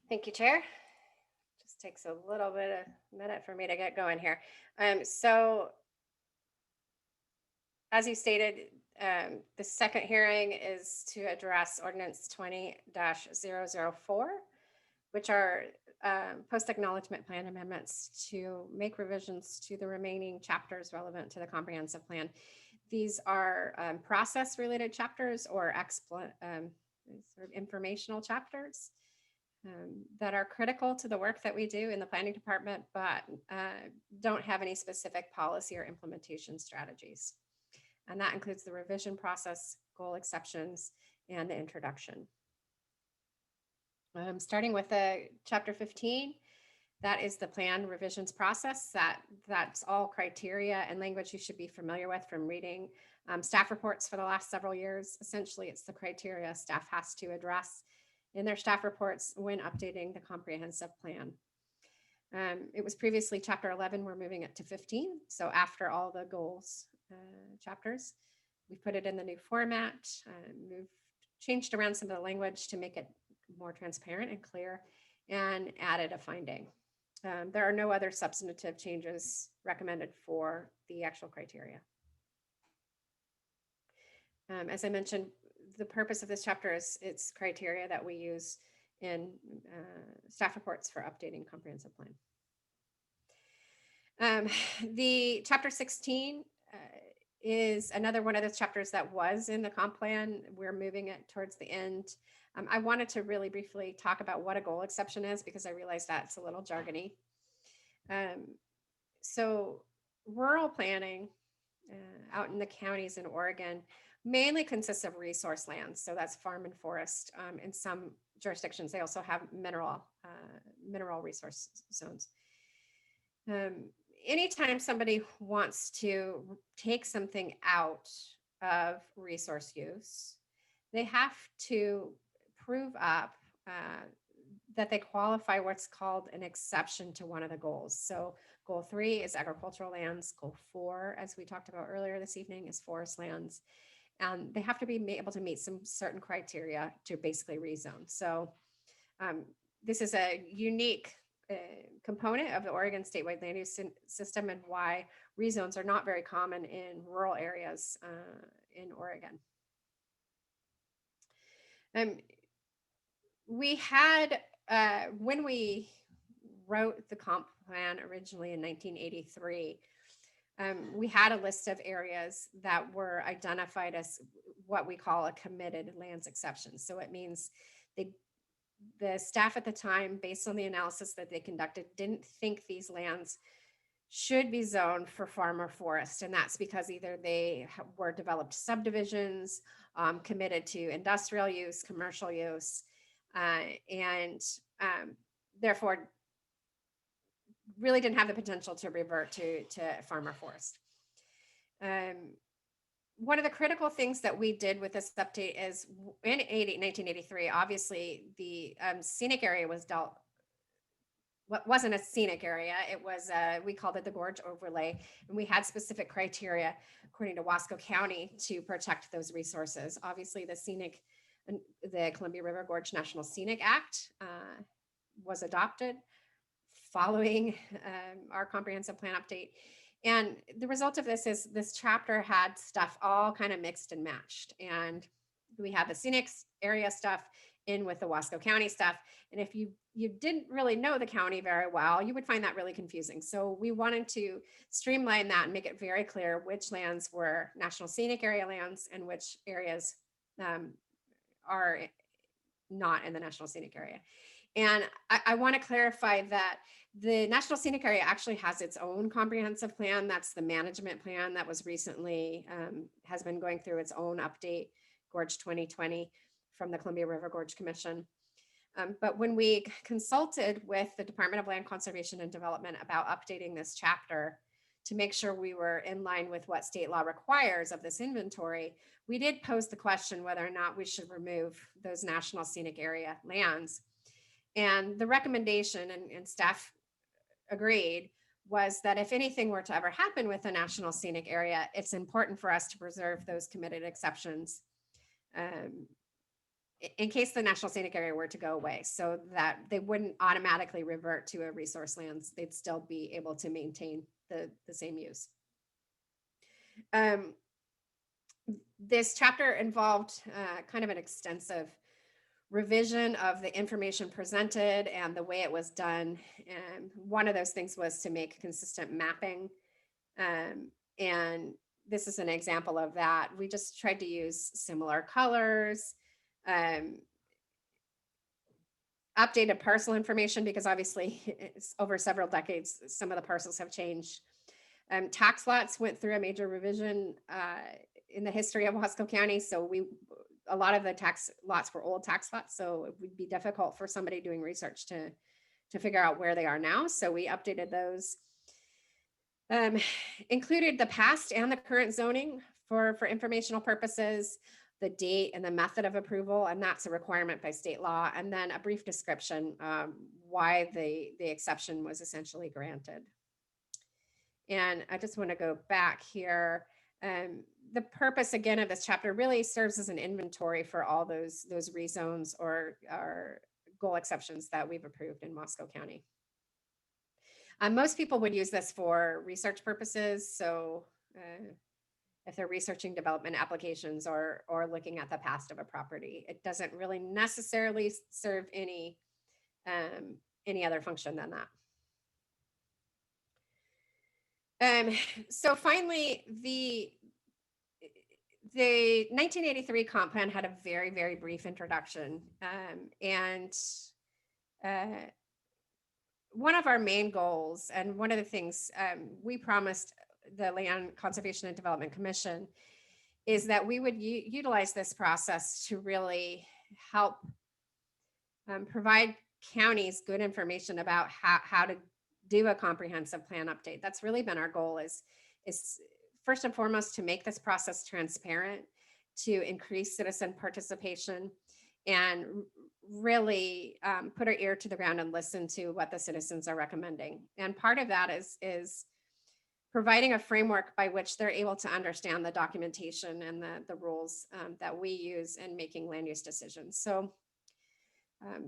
Thank you, Chair. Just takes a little bit of minute for me to get going here. So as you stated, the second hearing is to address ordinance 20-004, which are post-acknowledgement plan amendments to make revisions to the remaining chapters relevant to the comprehensive plan. These are process-related chapters or sort of informational chapters that are critical to the work that we do in the planning department, but don't have any specific policy or implementation strategies. And that includes the revision process, goal exceptions, and the introduction. Starting with chapter 15, That is the plan revisions process. That's all criteria and language you should be familiar with from reading staff reports for the last several years. Essentially, it's the criteria staff has to address in their staff reports when updating the comprehensive plan. It was previously chapter 11. We're moving it to 15. So after all the goals chapters, we put it in the new format, changed around some of the language to make it more transparent and clear, and added a finding. There are no other substantive changes recommended for the actual criteria. As I mentioned, the purpose of this chapter is it's criteria that we use in staff reports for updating comprehensive plan. The chapter 16 is another one of those chapters that was in the comp plan. We're moving it towards the end. I wanted to really briefly talk about what a goal exception is because I realize that's a little jargony. So rural planning out in the counties in Oregon mainly consists of resource lands. So that's farm and forest. In some jurisdictions, they also have mineral resource zones. Anytime somebody wants to take something out of resource use, they have to prove up that they qualify what's called an exception to one of the goals. So goal 3 is agricultural lands. Goal 4, as we talked about earlier this evening, is forest lands. And they have to be able to meet some certain criteria to basically rezone. So this is a unique component of the Oregon statewide land use system and why rezones are not very common in rural areas in Oregon. We had, when we wrote the comp plan originally in 1983, we had a list of areas that were identified as what we call a committed lands exception. So it means the staff at the time, based on the analysis that they conducted, didn't think these lands should be zoned for farm or forest. And that's because either they were developed subdivisions, committed to industrial use, commercial use, and therefore really didn't have the potential to revert to farm or forest. One of the critical things that we did with this update is in 1983, obviously the scenic area wasn't a scenic area. It was, we called it the gorge overlay. And we had specific criteria according to Wasco County to protect those resources. Obviously the Columbia River Gorge National Scenic Act was adopted following our comprehensive plan update. And the result of this is this chapter had stuff all kind of mixed and matched. And we had the scenic area stuff in with the Wasco County stuff. And if you didn't really know the county very well, you would find that really confusing. So we wanted to streamline that and make it very clear which lands were National Scenic Area lands and which areas are not in the National Scenic Area. And I want to clarify that the National Scenic Area actually has its own comprehensive plan. That's the management plan that was recently, has been going through its own update, Gorge 2020 from the Columbia River Gorge Commission. But when we consulted with the Department of Land Conservation and Development about updating this chapter to make sure we were in line with what state law requires of this inventory, we did pose the question whether or not we should remove those National Scenic Area lands. And the recommendation, and staff agreed, was that if anything were to ever happen with the National Scenic Area, it's important for us to preserve those committed exceptions in case the National Scenic Area were to go away, so that they wouldn't automatically revert to a resource lands. They'd still be able to maintain the same use. This chapter involved kind of an extensive revision of the information presented and the way it was done. And one of those things was to make consistent mapping. And this is an example of that. We just tried to use similar colors, updated parcel information, because obviously it's over several decades, some of the parcels have changed. Tax lots went through a major revision in the history of Wasco County. So a lot of the tax lots were old tax lots, so it would be difficult for somebody doing research to to figure out where they are now. So we updated those. Included the past and the current zoning for informational purposes, the date and the method of approval, and that's a requirement by state law, and then a brief description why the exception was essentially granted. And I just want to go back here. The purpose again of this chapter really serves as an inventory for all those rezones or goal exceptions that we've approved in Wasco County. Most people would use this for research purposes. So if they're researching development applications or looking at the past of a property, it doesn't really necessarily serve any other function than that. So finally, the 1983 comp plan had a very, very brief introduction. And one of our main goals, and one of the things we promised the Land Conservation and Development Commission, is that we would utilize this process to really help provide counties good information about how to do a comprehensive plan update. That's really been our goal, is first and foremost to make this process transparent, to increase citizen participation, and really put our ear to the ground and listen to what the citizens are recommending. And part of that is providing a framework by which they're able to understand the documentation and the rules that we use in making land use decisions. So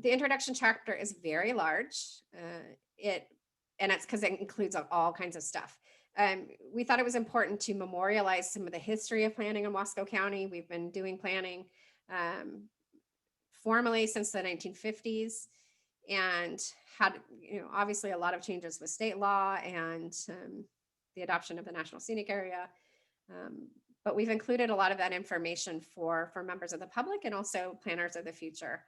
the introduction chapter is very large. And it's because it includes all kinds of stuff. We thought it was important to memorialize some of the history of planning in Wasco County. We've been doing planning formally since the 1950s, and had obviously a lot of changes with state law and the adoption of the National Scenic Area. But we've included a lot of that information for members of the public and also planners of the future,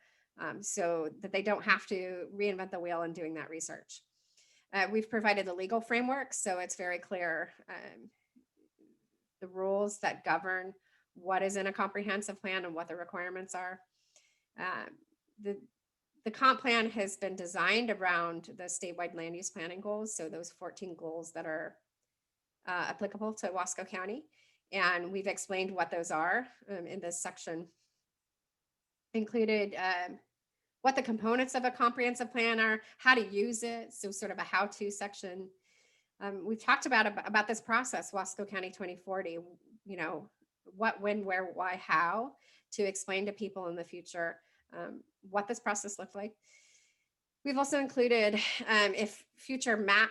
so that they don't have to reinvent the wheel in doing that research. We've provided the legal framework, so it's very clear the rules that govern what is in a comprehensive plan and what the requirements are. The comp plan has been designed around the statewide land use planning goals, so those 14 goals that are applicable to Wasco County. And we've explained what those are in this section. Included what the components of a comprehensive plan are, how to use it, so sort of a how-to section. We've talked about this process, Wasco County 2040, what, when, where, why, how, to explain to people in the future what this process looked like. We've also included, if future map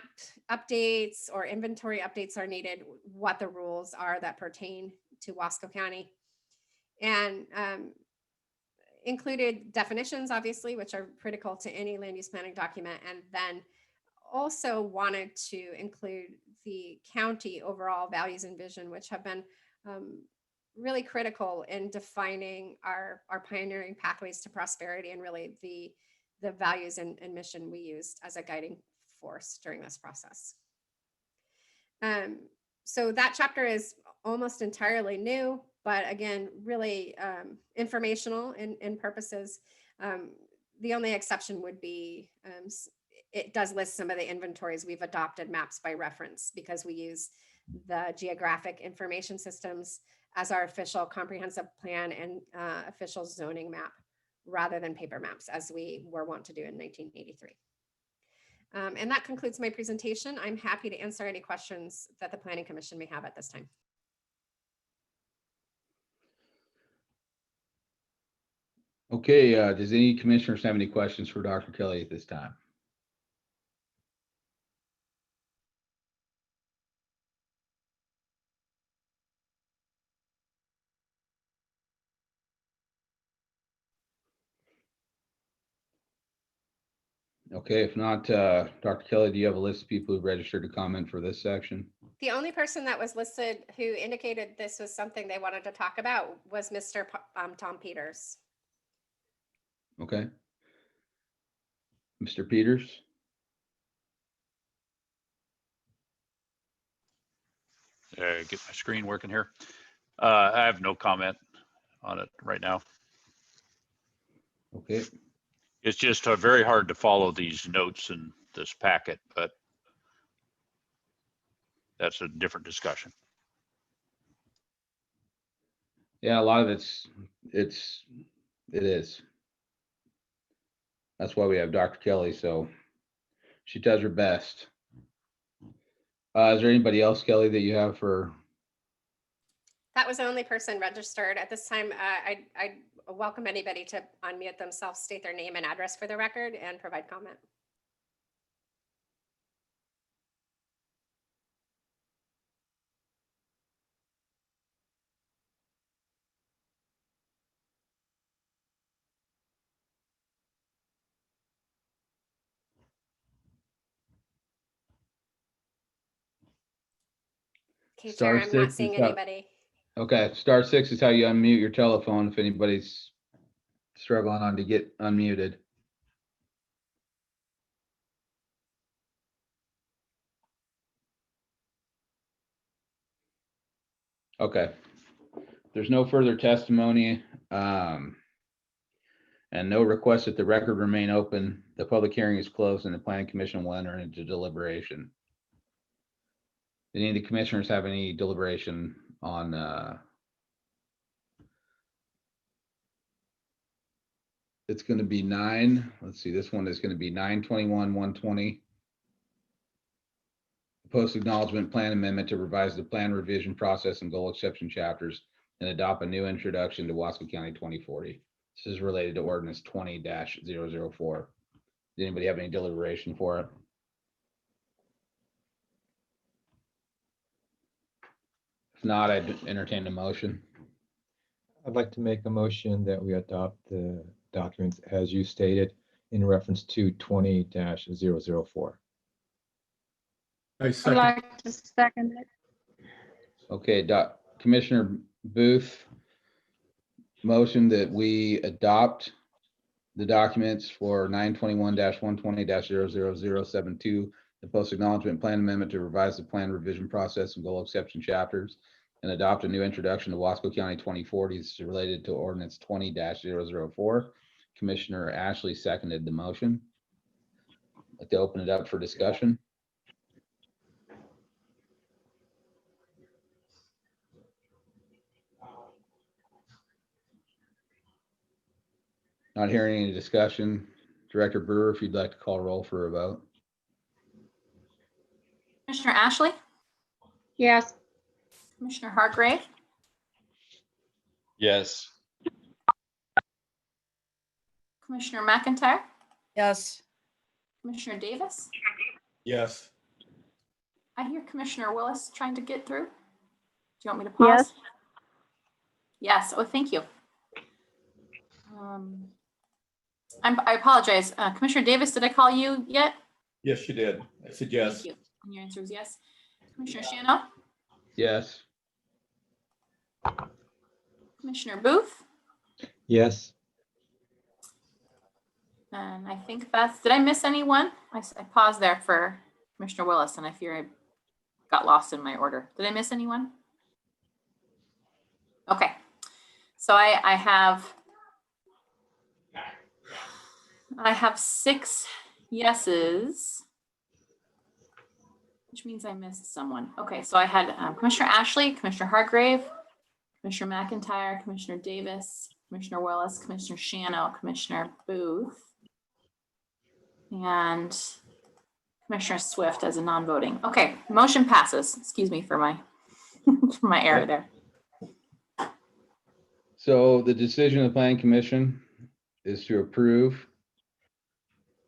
updates or inventory updates are needed, what the rules are that pertain to Wasco County. And included definitions, obviously, which are critical to any land use planning document, and then also wanted to include the county overall values and vision, which have been really critical in defining our pioneering pathways to prosperity, and really the values and mission we used as a guiding force during this process. So that chapter is almost entirely new, but again, really informational in purposes. The only exception would be, it does list some of the inventories. We've adopted maps by reference because we use the geographic information systems as our official comprehensive plan and official zoning map, rather than paper maps, as we were wont to do in 1983. And that concludes my presentation. I'm happy to answer any questions that the Planning Commission may have at this time. Okay, does any commissioners have any questions for Dr. Kelly at this time? Okay, if not, Dr. Kelly, do you have a list of people who registered to comment for this section? The only person that was listed who indicated this was something they wanted to talk about was Mr. Tom Peters. Okay. Mr. Peters? Get my screen working here. I have no comment on it right now. Okay. It's just very hard to follow these notes in this packet, but that's a different discussion. Yeah, a lot of it is. That's why we have Dr. Kelly, so she does her best. Is there anybody else, Kelly, that you have for? That was the only person registered at this time. I welcome anybody to unmute themselves, state their name and address for the record, and provide comment. Okay, Chair, I'm not seeing anybody. Okay, star 6 is how you unmute your telephone if anybody's struggling on to get unmuted. Okay. There's no further testimony, and no request that the record remain open. The public hearing is closed and the planning commission will enter into deliberation. Do any of the commissioners have any deliberation on, it's going to be let's see, this one is going to be 9/21/120. Post acknowledgement plan amendment to revise the plan revision process and goal exception chapters and adopt a new introduction to Wasco County 2040. This is related to ordinance 20-004. Does anybody have any deliberation for it? If not, I'd entertain a motion. I'd like to make a motion that we adopt the documents as you stated in reference to 20-004. I I'd like to second it. Okay, Commissioner Booth motion that we adopt the documents for 921-120-00072, the post acknowledgement plan amendment to revise the plan revision process and goal exception chapters, and adopt a new introduction to Wasco County 2040. This is related to ordinance 20-004. Commissioner Ashley seconded the motion. I'd like to open it up for discussion. Not hearing any discussion. Director Brewer, if you'd like to call roll for a vote. Commissioner Ashley, Yes. Commissioner Hargrave, Yes. Commissioner McIntyre, Yes. Commissioner Davis. Yes. I hear Commissioner Willis trying to get through. Do you want me to pause? Yes. Yes. Oh, thank you. I apologize. Commissioner Davis, did I call you yet? Yes, you did. I said yes. Thank you. And your answer is yes. Commissioner Shano, Yes. Commissioner Booth, Yes. and I think did I miss anyone? I paused there for Commissioner Willis and I fear I got lost in my order. Did I miss anyone? Okay. So I have 6 yeses, which means I missed someone. Okay, so I had Commissioner Ashley, Commissioner Hargrave, Commissioner McIntyre, Commissioner Davis, Commissioner Willis, Commissioner Shano, Commissioner Booth, and Commissioner Swift as a non-voting. Okay, motion passes. Excuse me for my for my error there. So the decision of the planning commission is to approve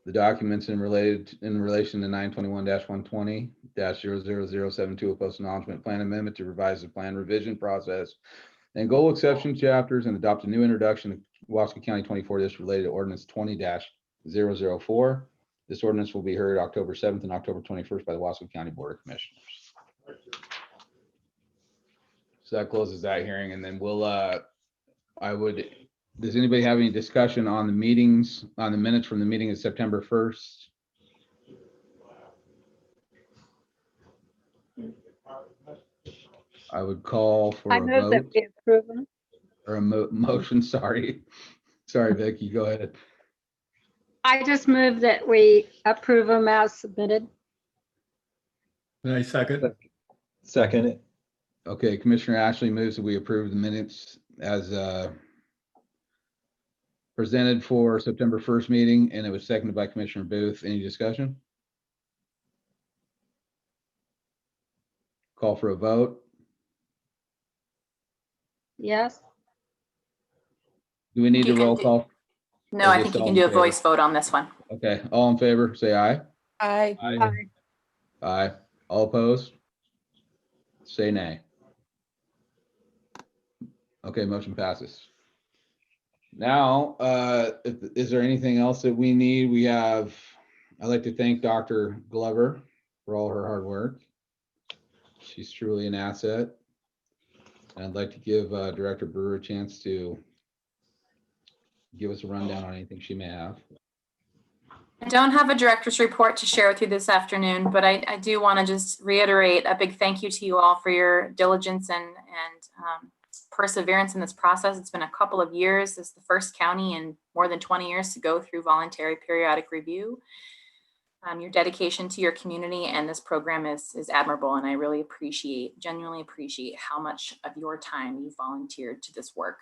the documents in relation to 921-120-00072, a post acknowledgement plan amendment to revise the plan revision process and goal exception chapters and adopt a new introduction to Wasco County 2040. This related to ordinance 20-004. This ordinance will be heard October 7th and October 21st by the Wasco County Board of Commissioners. So that closes that hearing, and then we'll does anybody have any discussion on the minutes from the meeting of September 1st? I would call for I a move that vote we approve them. or a motion, sorry. Sorry, Vicky, go ahead. I just move that we approve them as submitted. And I second. Second it. Okay, Commissioner Ashley moves that we approve the minutes as presented for September 1st meeting, and it was seconded by Commissioner Booth. Any discussion? Call for a vote. Yes. Do we need You to can roll do- call? No, Or I just think you all can in do a favor? voice vote on this one. Okay, all in favor, say aye. Aye. Aye. Aye. All opposed? Say nay. Okay, motion passes. Now, is there anything else that we need? I'd like to thank Dr. Glover for all her hard work. She's truly an asset. And I'd like to give Director Brewer a chance to give us a rundown on anything she may have. I don't have a director's report to share with you this afternoon, but I do want to just reiterate a big thank you to you all for your diligence and perseverance in this process. It's been a couple of years. This is the first county in more than 20 years to go through voluntary periodic review. Your dedication to your community and this program is admirable, and I really genuinely appreciate how much of your time you volunteered to this work.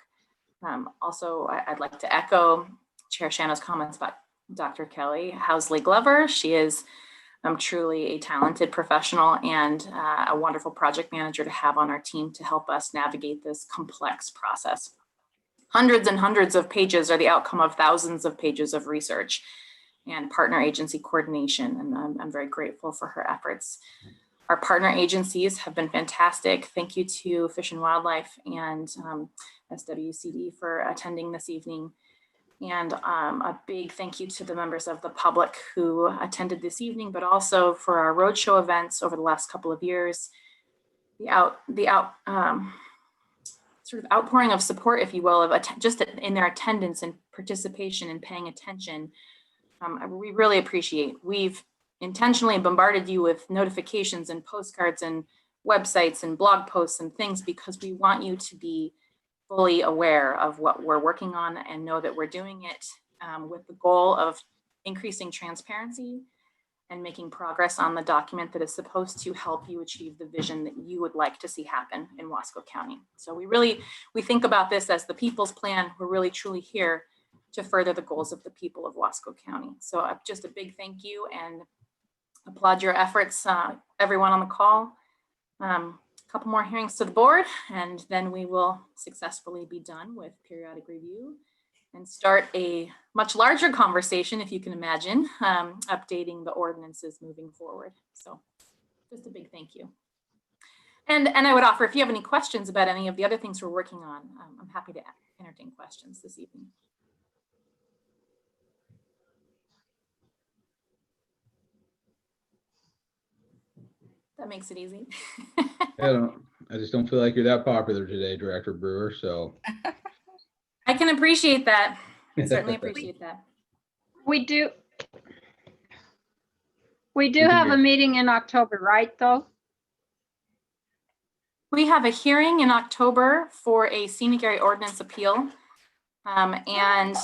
Also, I'd like to echo Chair Shano's comments about Dr. Kelly Housley Glover. She is truly a talented professional and a wonderful project manager to have on our team to help us navigate this complex process. Hundreds and hundreds of pages are the outcome of thousands of pages of research and partner agency coordination, and I'm very grateful for her efforts. Our partner agencies have been fantastic. Thank you to Fish and Wildlife and SWCD for attending this evening. And a big thank you to the members of the public who attended this evening, but also for our roadshow events over the last couple of years. Sort of outpouring of support, if you will, of just in their attendance and participation and paying attention. We really appreciate. We've intentionally bombarded you with notifications and postcards and websites and blog posts and things because we want you to be fully aware of what we're working on and know that we're doing it with the goal of increasing transparency and making progress on the document that is supposed to help you achieve the vision that you would like to see happen in Wasco County. So we think about this as the people's plan. We're really truly here to further the goals of the people of Wasco County. So just a big thank you and applaud your efforts, everyone on the call. A couple more hearings to the board, and then we will successfully be done with periodic review and start a much larger conversation, if you can imagine, updating the ordinances moving forward. So just a big thank you. And I would offer, if you have any questions about any of the other things we're working on, I'm happy to entertain questions this evening. That makes it easy. I just don't feel like you're that popular today, Director Brewer, so. I can appreciate that. I certainly appreciate that. We do have a meeting in October, right, though? We have a hearing in October for a scenic area ordinance appeal. And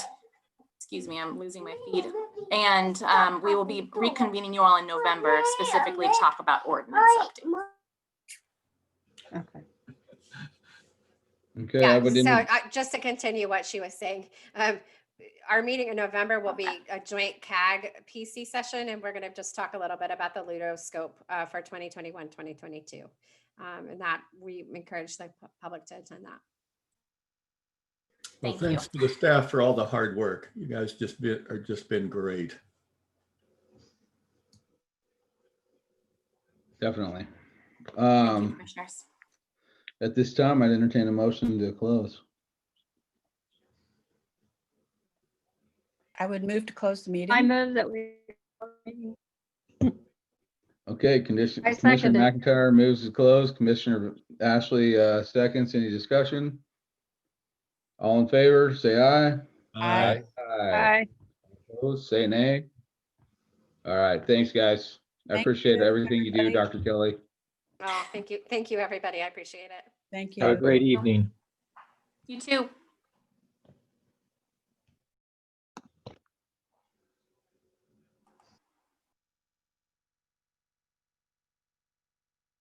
excuse me, I'm losing my feed. And we will be reconvening you all in November, specifically to talk about ordinance updates. Okay. Okay. Yeah, so just to continue what she was saying, our meeting in November will be a joint CAG PC session, and we're going to just talk a little bit about the ludoscope for 2021, 2022. And that we encourage the public to attend that. Well, thanks to the staff for all the hard work. You guys just been great. Definitely. Thank you, commissioners. At this time, I'd entertain a motion to close. I would move to close the meeting. I move that we. Okay, Commissioner McIntyre moves to close. Commissioner Ashley seconds. Any discussion? All in favor, say aye. Aye. Aye. Opposed, say nay. All right, thanks, guys. I appreciate everything you do, Dr. Kelly. Oh, thank you. Thank you, everybody. I appreciate it. Thank you. Have a great evening. You too.